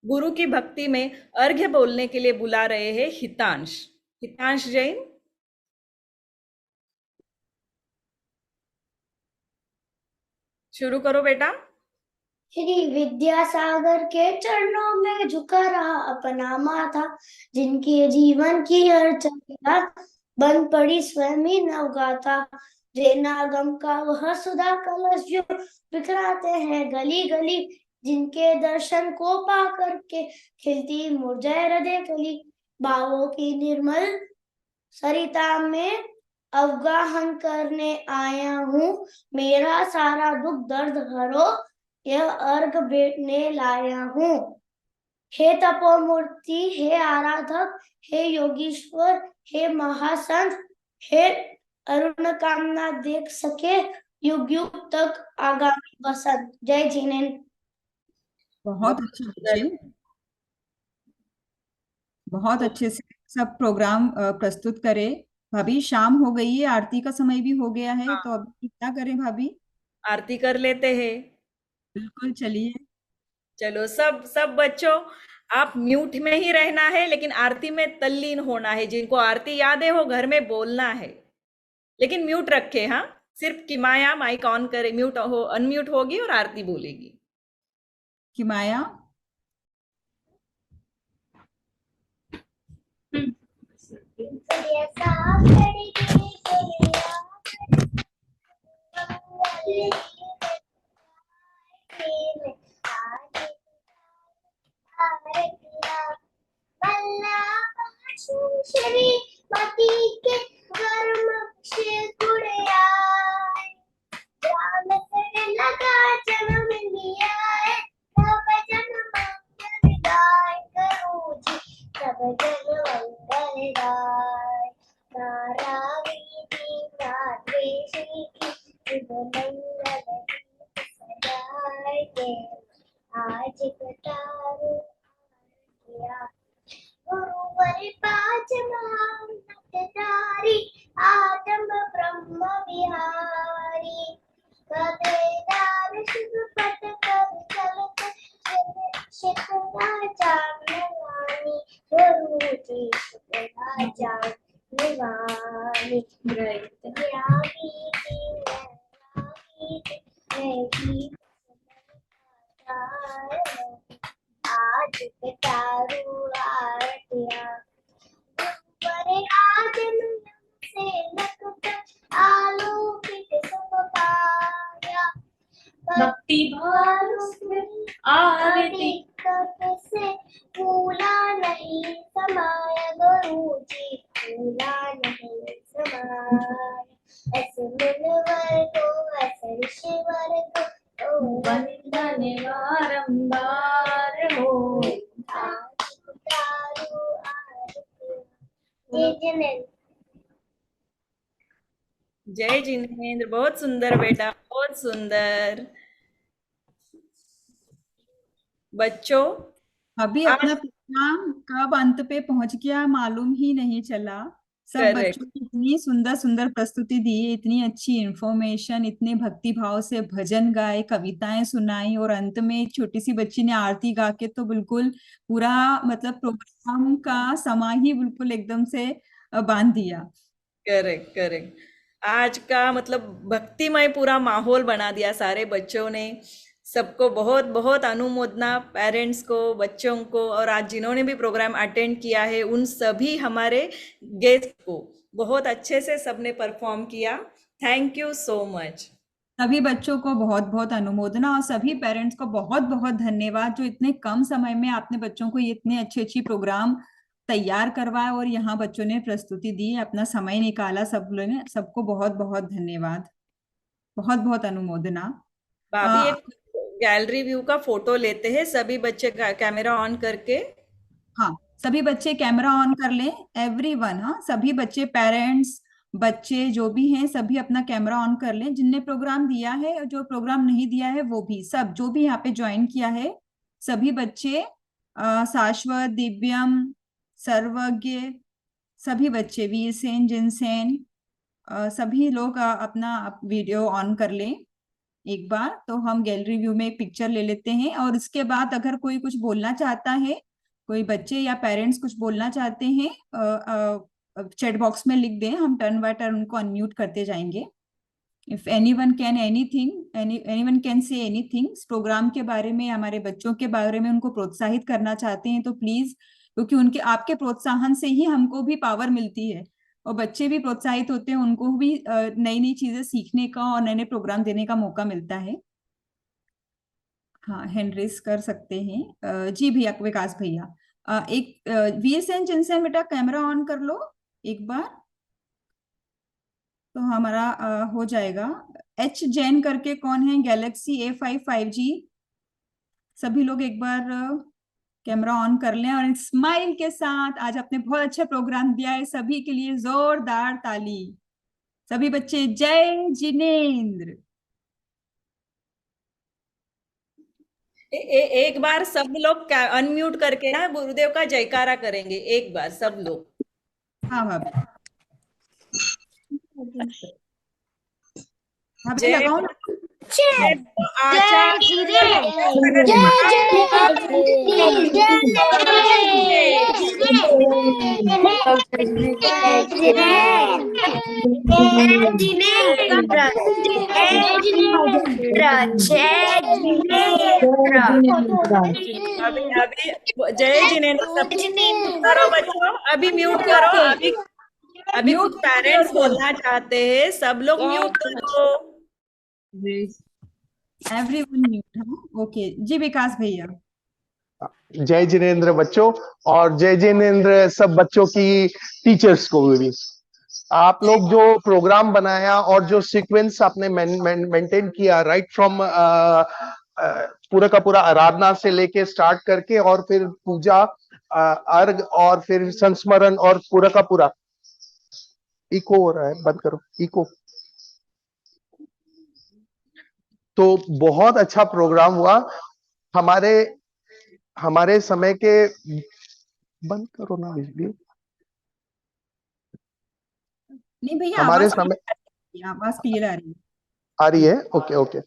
गुरु की भक्ति में अर्घ्य बोलने के लिए बुला रहे हैं हितांश जैन। शुरू करो बेटा। श्री विद्यासागर के चरणों में झुका रहा अपना माथा, जिनके जीवन की हर चर्चा बन पड़ी स्वयं ही नवगाथा। रेनागम का वह सुधा कलश जो बिखराते हैं गली गली, जिनके दर्शन को पा करके खिलती मुरझाए हृदय कली। बावों की निर्मल सरिता में अवगाहन करने आया हूँ, मेरा सारा दुख दर्द हरो यह अर्घ बेटने लाया हूँ। हे तपोमूर्ति, हे आराधक, हे योगीश्वर, हे महासंत, हे अरुण कामना देख सके युग युग तक आगामी बसंत। जय जिनेन्द्र। बहुत अच्छे बच्चे, बहुत अच्छे से सब प्रोग्राम प्रस्तुत करे। भाभी शाम हो गई है, आरती का समय भी हो गया है। तो अभी क्या करें भाभी? आरती कर लेते हैं। बिल्कुल, चलिए। चलो सब बच्चों, आप म्यूट में ही रहना है, लेकिन आरती में तल्लीन होना है। जिनको आरती याद है वो घर में बोलना है, लेकिन म्यूट रखे। हाँ, सिर्फ किमाया माइक ऑन करे, अनम्यूट होगी और आरती बोलेगी। किमाया। श्रीमती के गर्म गुड़िया लगा जन्म लिया है, सब जन मंगल गाय करो जी, सब जन मंगल गाय। नारायणी राधेश्वरी की शुभ मंगल गीत सजाए के आज कटारो किया। गुरुवर पाँच महानतधारी आदम ब्रह्म विहारी, कदेदार शुभ पट कर चलत शिखराचार्य वाणी, गुरु जी शुक्राचार्य वाणी। त्यागी आज कटारू आरतिया, पर आदम से न ऐसे मुनिवर को ऐसे ऋषिवर को वंदन बारंबार हो। जय जिनेंद्र। जय जिनेंद्र, बहुत सुंदर बेटा, बहुत सुंदर। बच्चों अभी आज अपना प्रोग्राम कब अंत पे पहुंच गया मालूम ही नहीं चला। सब करेक्ट, बच्चों ने इतनी सुंदर सुंदर प्रस्तुति दी, इतनी अच्छी इंफॉर्मेशन, इतने भक्ति भाव से भजन गाए, कविताएं सुनाई, और अंत में एक छोटी सी बच्ची ने आरती गा के तो बिल्कुल पूरा मतलब प्रोग्राम का समा ही बिल्कुल एकदम से बांध दिया। Correct, correct. आज का मतलब भक्तिमय पूरा माहौल बना दिया सारे बच्चों ने। सबको बहुत बहुत अनुमोदना, पेरेंट्स को, बच्चों को, और आज जिन्होंने भी प्रोग्राम अटेंड किया है उन सभी हमारे गेस्ट को बहुत अच्छे से सबने परफॉर्म किया। Thank you so much. सभी बच्चों को बहुत बहुत अनुमोदना, और सभी पेरेंट्स को बहुत बहुत धन्यवाद जो इतने कम समय में आपने बच्चों को ये इतने अच्छे अच्छी प्रोग्राम तैयार करवाया और यहाँ बच्चों ने प्रस्तुति दी, अपना समय निकाला। सब लोगों ने, सबको बहुत बहुत धन्यवाद, बहुत बहुत अनुमोदना। भाभी एक गैलरी व्यू का फोटो लेते हैं, सभी बच्चे कैमरा ऑन करके। हाँ, सभी बच्चे कैमरा ऑन कर लें, एवरीवन। हाँ, सभी बच्चे, पेरेंट्स, बच्चे जो भी हैं सभी अपना कैमरा ऑन कर लें, जिनने प्रोग्राम दिया है और जो प्रोग्राम नहीं दिया है वो भी, सब जो भी यहाँ पे ज्वाइन किया है सभी बच्चे, शाश्वत, दिव्यम, सर्वज्ञ, सभी बच्चे, वीर सेन, जिनसेन, सभी लोग अपना वीडियो ऑन कर लें एक बार। तो हम गैलरी व्यू में एक पिक्चर ले लेते हैं, और इसके बाद अगर कोई कुछ बोलना चाहता है, कोई बच्चे या पेरेंट्स कुछ बोलना चाहते हैं, चैट बॉक्स में लिख दें, हम टर्न बाय टर्न उनको अनम्यूट करते जाएंगे। If anyone can anyone can say anything, इस प्रोग्राम के बारे में, हमारे बच्चों के बारे में उनको प्रोत्साहित करना चाहते हैं तो प्लीज, क्योंकि उनके आपके प्रोत्साहन से ही हमको भी पावर मिलती है, और बच्चे भी प्रोत्साहित होते हैं, उनको भी नई नई चीजें सीखने का और नए नए प्रोग्राम देने का मौका मिलता है। हाँ, हैंड रेस कर सकते हैं। जी भैया, विकास भैया, एक वीर सेन, जिनसेन बेटा कैमरा ऑन कर लो एक बार, तो हमारा हो जाएगा। एच जैन करके कौन है, गैलेक्सी A5 5G, सभी लोग एक बार कैमरा ऑन कर लें, और स्माइल के साथ, आज आपने बहुत अच्छा प्रोग्राम दिया है, सभी के लिए जोरदार ताली। सभी बच्चे जय जिनेंद्र। एक बार सब लोग अनम्यूट करके ना गुरुदेव का जयकारा करेंगे, एक बार सब लोग। हाँ भाभी, जय लगाओ ना। जय जिनेंद्र करो बच्चों, अभी म्यूट करो। अभी कुछ पेरेंट्स बोलना चाहते हैं, सब लोग म्यूट करो। Everyone mute. हाँ, ओके जी, विकास भैया। जय जिनेंद्र बच्चों, और जय जिनेंद्र सब बच्चों की टीचर्स को भी। आप लोग जो प्रोग्राम बनाया और जो सीक्वेंस आपने मेंटेन किया, राइट फ्रॉम पूरा का पूरा आराधना से लेके स्टार्ट करके, और फिर पूजा, अर्घ, और फिर संस्मरण, और पूरा का पूरा। इको हो रहा है, बंद करो इको। तो बहुत अच्छा प्रोग्राम हुआ। हमारे समय के, बंद करो ना बिजली। नहीं भैया, हमारे समय आवाज क्लियर आ रही है। Okay okay.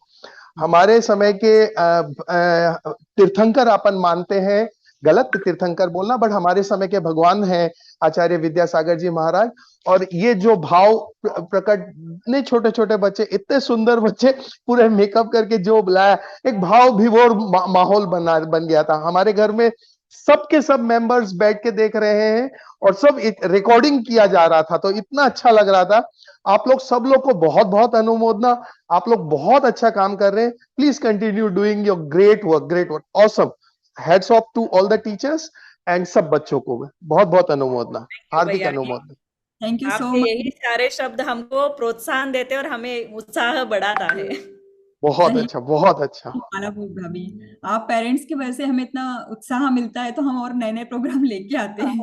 हमारे समय के तीर्थंकर अपन मानते हैं, गलत तीर्थंकर बोलना, बट हमारे समय के भगवान हैं आचार्य विद्यासागर जी महाराज। और ये जो भाव प्रकट, इतने छोटे छोटे बच्चे, इतने सुंदर बच्चे, पूरे मेकअप करके जो बुलाया, एक भाव विभोर माहौल बन गया था। हमारे घर में सबके सब मेंबर्स बैठ के देख रहे हैं, और सब रिकॉर्डिंग किया जा रहा था, तो इतना अच्छा लग रहा था। आप लोग सब लोग को बहुत बहुत अनुमोदना, आप लोग बहुत अच्छा काम कर रहे हैं। Please continue doing your great work, awesome. Heads off to all the teachers and सब बच्चों को बहुत बहुत अनुमोदना, हार्दिक अनुमोदना। थैंक यू सो आपके मच। यही सारे शब्द हमको प्रोत्साहन देते और हमें उत्साह बढ़ाता है। बहुत अच्छा, बहुत अच्छा। माला भाभी, आप पेरेंट्स की वजह से हमें इतना उत्साह मिलता है, तो हम और नए नए प्रोग्राम लेके आते हैं।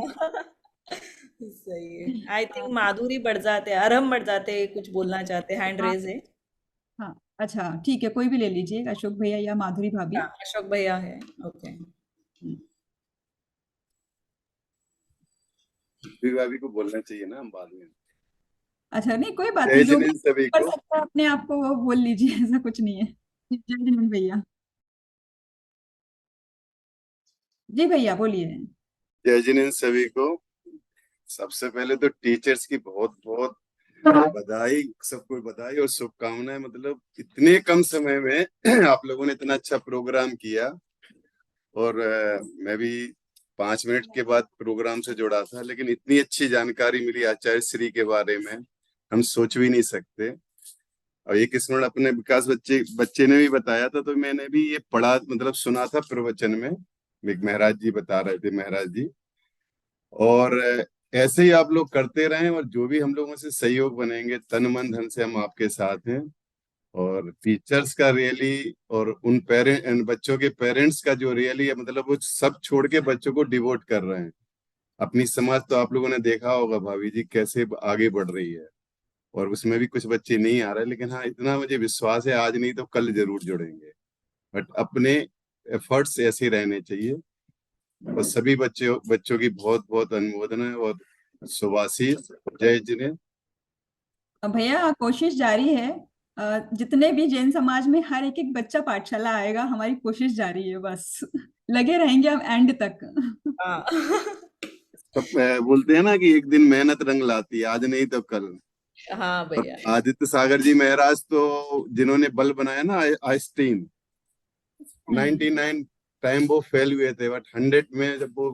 सही है। आई थिंक माधुरी बढ़ जाते, आरम बढ़ जाते, कुछ बोलना चाहते, हैंड हाँ रेज है। हाँ, अच्छा ठीक है, कोई भी ले लीजिए, अशोक भैया या माधुरी भाभी। हाँ, अशोक भैया है। ओके। भाभी को बोलना चाहिए ना हम बाद में। अच्छा नहीं, कोई बात जय नहीं, जो भी जिनेंद्र सभी कर को। सकता है अपने आप को वो बोल लीजिए, ऐसा कुछ नहीं है। जय जिनेंद्र भैया। जी भैया बोलिए। जय जिनेंद्र सभी को। सबसे पहले तो टीचर्स की बहुत बहुत बधाई, सबको बधाई और शुभकामनाएं। मतलब इतने कम समय में आप लोगों ने इतना अच्छा प्रोग्राम किया। और मैं भी 5 मिनट के बाद प्रोग्राम से जुड़ा था, लेकिन इतनी अच्छी जानकारी मिली आचार्य श्री के बारे में, हम सोच भी नहीं सकते। और एक स्मरण अपने विकास बच्चे ने भी बताया था, तो मैंने भी ये पढ़ा, मतलब सुना था प्रवचन में। महाराज जी बता रहे थे, महाराज जी। और ऐसे ही आप लोग करते रहें, और जो भी हम लोगों से सहयोग बनेंगे, तन मन धन से हम आपके साथ हैं। और टीचर्स का रियली, और उन पेरेंट बच्चों के पेरेंट्स का जो रियली है, मतलब वो सब छोड़ के बच्चों को डिवोट कर रहे हैं। अपनी समाज तो आप लोगों ने देखा होगा भाभी जी कैसे आगे बढ़ रही है, और उसमें भी कुछ बच्चे नहीं आ रहे, लेकिन हाँ इतना मुझे विश्वास है, आज नहीं तो कल जरूर जुड़ेंगे। बट अपने एफर्ट्स ऐसे रहने चाहिए। और सभी बच्चों की बहुत बहुत अनुमोदन है और शुभाशीष। जय जिनेंद्र। भैया कोशिश जारी है, जितने भी जैन समाज में हर एक एक बच्चा पाठशाला आएगा, हमारी कोशिश जारी है, बस लगे रहेंगे हम एंड तक। हाँ। सब बोलते हैं ना कि एक दिन मेहनत रंग लाती है, आज नहीं तो कल। हाँ भैया। आदित्य सागर जी महाराज तो जिन्होंने बल्ब बनाया ना, आइंस्टीन, 99 टाइम वो फेल हुए थे, बट 100 में जब वो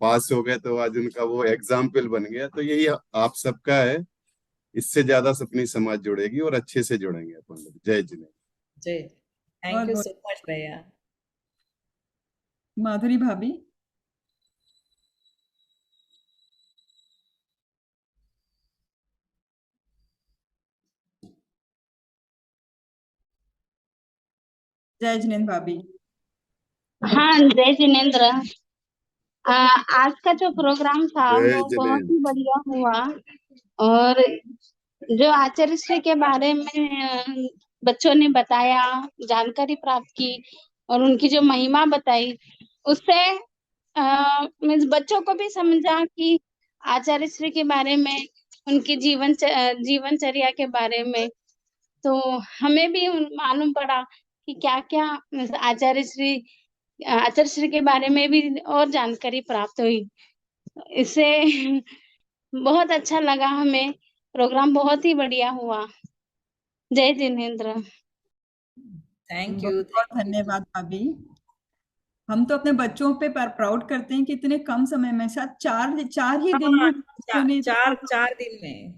पास हो गए, तो आज उनका वो एग्जाम्पल बन गया। तो यही आप सबका है, इससे ज्यादा अपनी समाज जुड़ेगी और अच्छे से जुड़ेंगे अपन लोग। जय जिनेंद्र। जय। थैंक यू सो मच भैया। माधुरी भाभी। जय जिनेंद्र भाभी। हाँ, जय जिनेंद्र। आज का जो प्रोग्राम था जय वो बहुत जिनेंद्र। ही बढ़िया हुआ। और जो आचार्य श्री के बारे में बच्चों ने बताया, जानकारी प्राप्त की और उनकी जो महिमा बताई, उससे मीन्स बच्चों को भी समझा कि आचार्य श्री के बारे में, उनकी जीवनचर्या के बारे में। तो हमें भी मालूम पड़ा कि क्या क्या आचार्य श्री के बारे में भी और जानकारी प्राप्त हुई। इससे बहुत अच्छा लगा हमें, प्रोग्राम बहुत ही बढ़िया हुआ। जय जिनेंद्र। थैंक बहुत यू। बहुत धन्यवाद भाभी। हम तो अपने बच्चों पे प्राउड करते हैं कि इतने कम समय में, शायद चार ही दिन में हाँ, बच्चों ने चार दिन में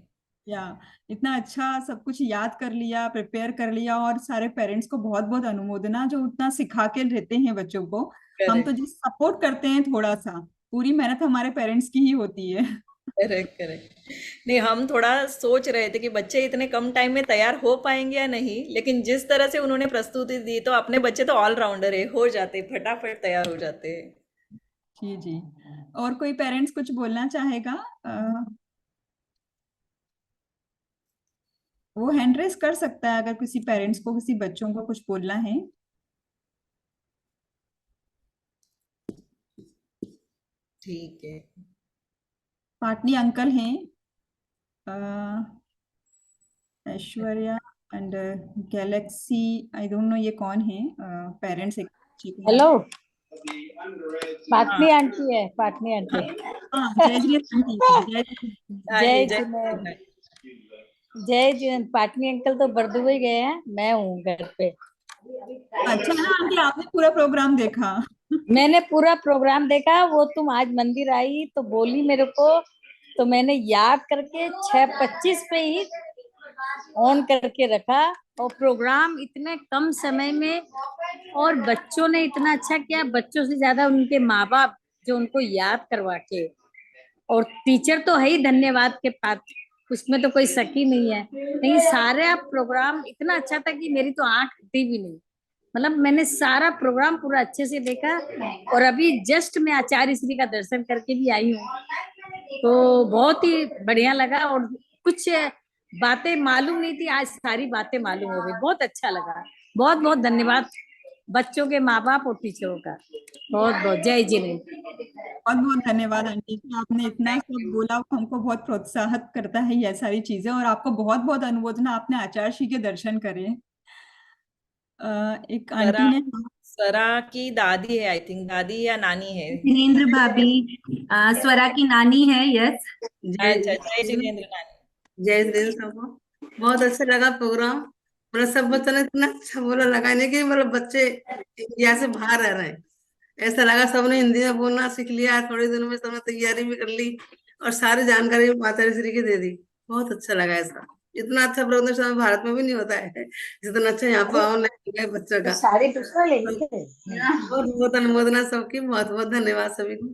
या इतना अच्छा सब कुछ याद कर लिया, प्रिपेयर कर लिया। और सारे पेरेंट्स को बहुत बहुत अनुमोदना, जो उतना सिखा के रहते हैं बच्चों को। हम तो जिस सपोर्ट करते हैं थोड़ा सा, पूरी मेहनत हमारे पेरेंट्स की ही होती है। Correct correct. नहीं, हम थोड़ा सोच रहे थे कि बच्चे इतने कम टाइम में तैयार हो पाएंगे या नहीं, लेकिन जिस तरह से उन्होंने प्रस्तुति दी, तो अपने बच्चे तो ऑलराउंडर है, हो जाते, फटाफट तैयार हो जाते हैं। जी जी। और कोई पेरेंट्स कुछ बोलना चाहेगा? वो हैंड रेस कर सकता है, अगर किसी पेरेंट्स को, किसी बच्चों को कुछ बोलना है। ठीक है। पाटनी अंकल हैं, Aishwarya and Galaxy, I don't know ये कौन है, पेरेंट्स एक बच्चे के हैं। हेलो, पाटनी आंटी है, पाटनी आंटी। हाँ, जय जिनेंद्र। जय जिनेंद्र। जय जिनेंद्र। पाटनी अंकल तो बरदुबई गए हैं, मैं हूँ घर पे। अच्छा ना आंटी, आपने पूरा प्रोग्राम देखा? मैंने पूरा प्रोग्राम देखा। वो तुम आज मंदिर आई तो बोली मेरे को, तो मैंने याद करके 6:25 पे ही ऑन करके रखा। और प्रोग्राम इतने कम समय में, और बच्चों ने इतना अच्छा किया, बच्चों से ज्यादा उनके माँ बाप जो उनको याद करवा के और टीचर तो है ही धन्यवाद के पात्र, उसमें तो कोई शक ही नहीं है। नहीं, सारा प्रोग्राम इतना अच्छा था कि मेरी तो आंख हटी भी नहीं। मतलब मैंने सारा प्रोग्राम पूरा अच्छे से देखा, और अभी जस्ट मैं आचार्य श्री का दर्शन करके भी आई हूँ, तो बहुत ही बढ़िया लगा। और कुछ बातें मालूम नहीं थी, आज सारी बातें मालूम हो गई, बहुत अच्छा लगा। बहुत बहुत धन्यवाद बच्चों के माँ बाप और टीचरों का, बहुत बहुत जय जिनेंद्र। बहुत बहुत धन्यवाद आंटी कि आपने इतना सब बोला, हमको बहुत प्रोत्साहित करता है ये सारी चीजें। और आपको बहुत बहुत अनुमोदना, आपने आचार्य श्री के दर्शन करे। एक आंटी ने स्वरा की दादी है, आई थिंक दादी या नानी है। जिनेंद्र भाभी स्वरा की नानी है। यस, अच्छा, जय जिनेंद्र नानी। जय जिनेंद्र सबको। बहुत अच्छा लगा प्रोग्राम। मतलब सब बच्चों ने इतना अच्छा बोला, लगा नहीं कि मतलब बच्चे इंडिया से बाहर रह रहे हैं, ऐसा लगा सबने हिंदी में बोलना सीख लिया। थोड़े दिनों में सबने तैयारी भी कर ली और सारी जानकारी आचार्य श्री की दे दी। बहुत अच्छा लगा। ऐसा इतना अच्छा प्रोग्राम शायद भारत में भी नहीं होता है जितना अच्छा यहाँ पर ऑनलाइन है बच्चों का। सारे दूसरा ले लीजिए। बहुत बहुत अनुमोदना सबकी, बहुत बहुत धन्यवाद सभी को।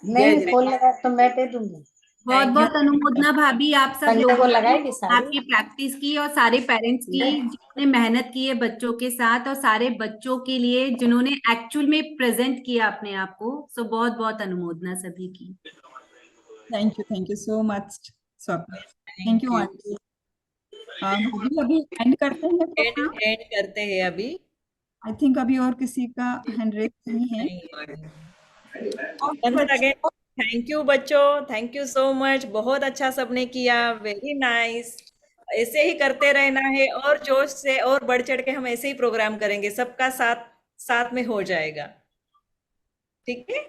नहीं, फोन लगा तो मैं दे दूंगी। बहुत बहुत अनुमोदना भाभी, आप सब संध्या लोगों को लगाएगी ने साड़ी। आपकी प्रैक्टिस की, और सारे पेरेंट्स की जिन्होंने मेहनत की है बच्चों के साथ, और सारे बच्चों के लिए जिन्होंने एक्चुअल में प्रेजेंट किया अपने आप को। सो बहुत बहुत अनुमोदना सभी की। थैंक यू सो मच स्वप्न। Thank you aunty. अभी एंड करते हैं प्रोग्राम। एंड करते हैं अभी। आई थिंक अभी और किसी का हैंड रेज नहीं है। थैंक यू बच्चों, थैंक यू सो मच। बहुत अच्छा सबने किया, वेरी नाइस। ऐसे ही करते रहना है, और जोश से और बढ़ चढ़ के हम ऐसे ही प्रोग्राम करेंगे, सबका साथ साथ में हो जाएगा। ठीक है,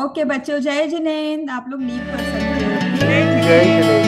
ओके बच्चों, जय जिनेंद्र। आप लोग लीव कर सकते हो। जय जिनेंद्र।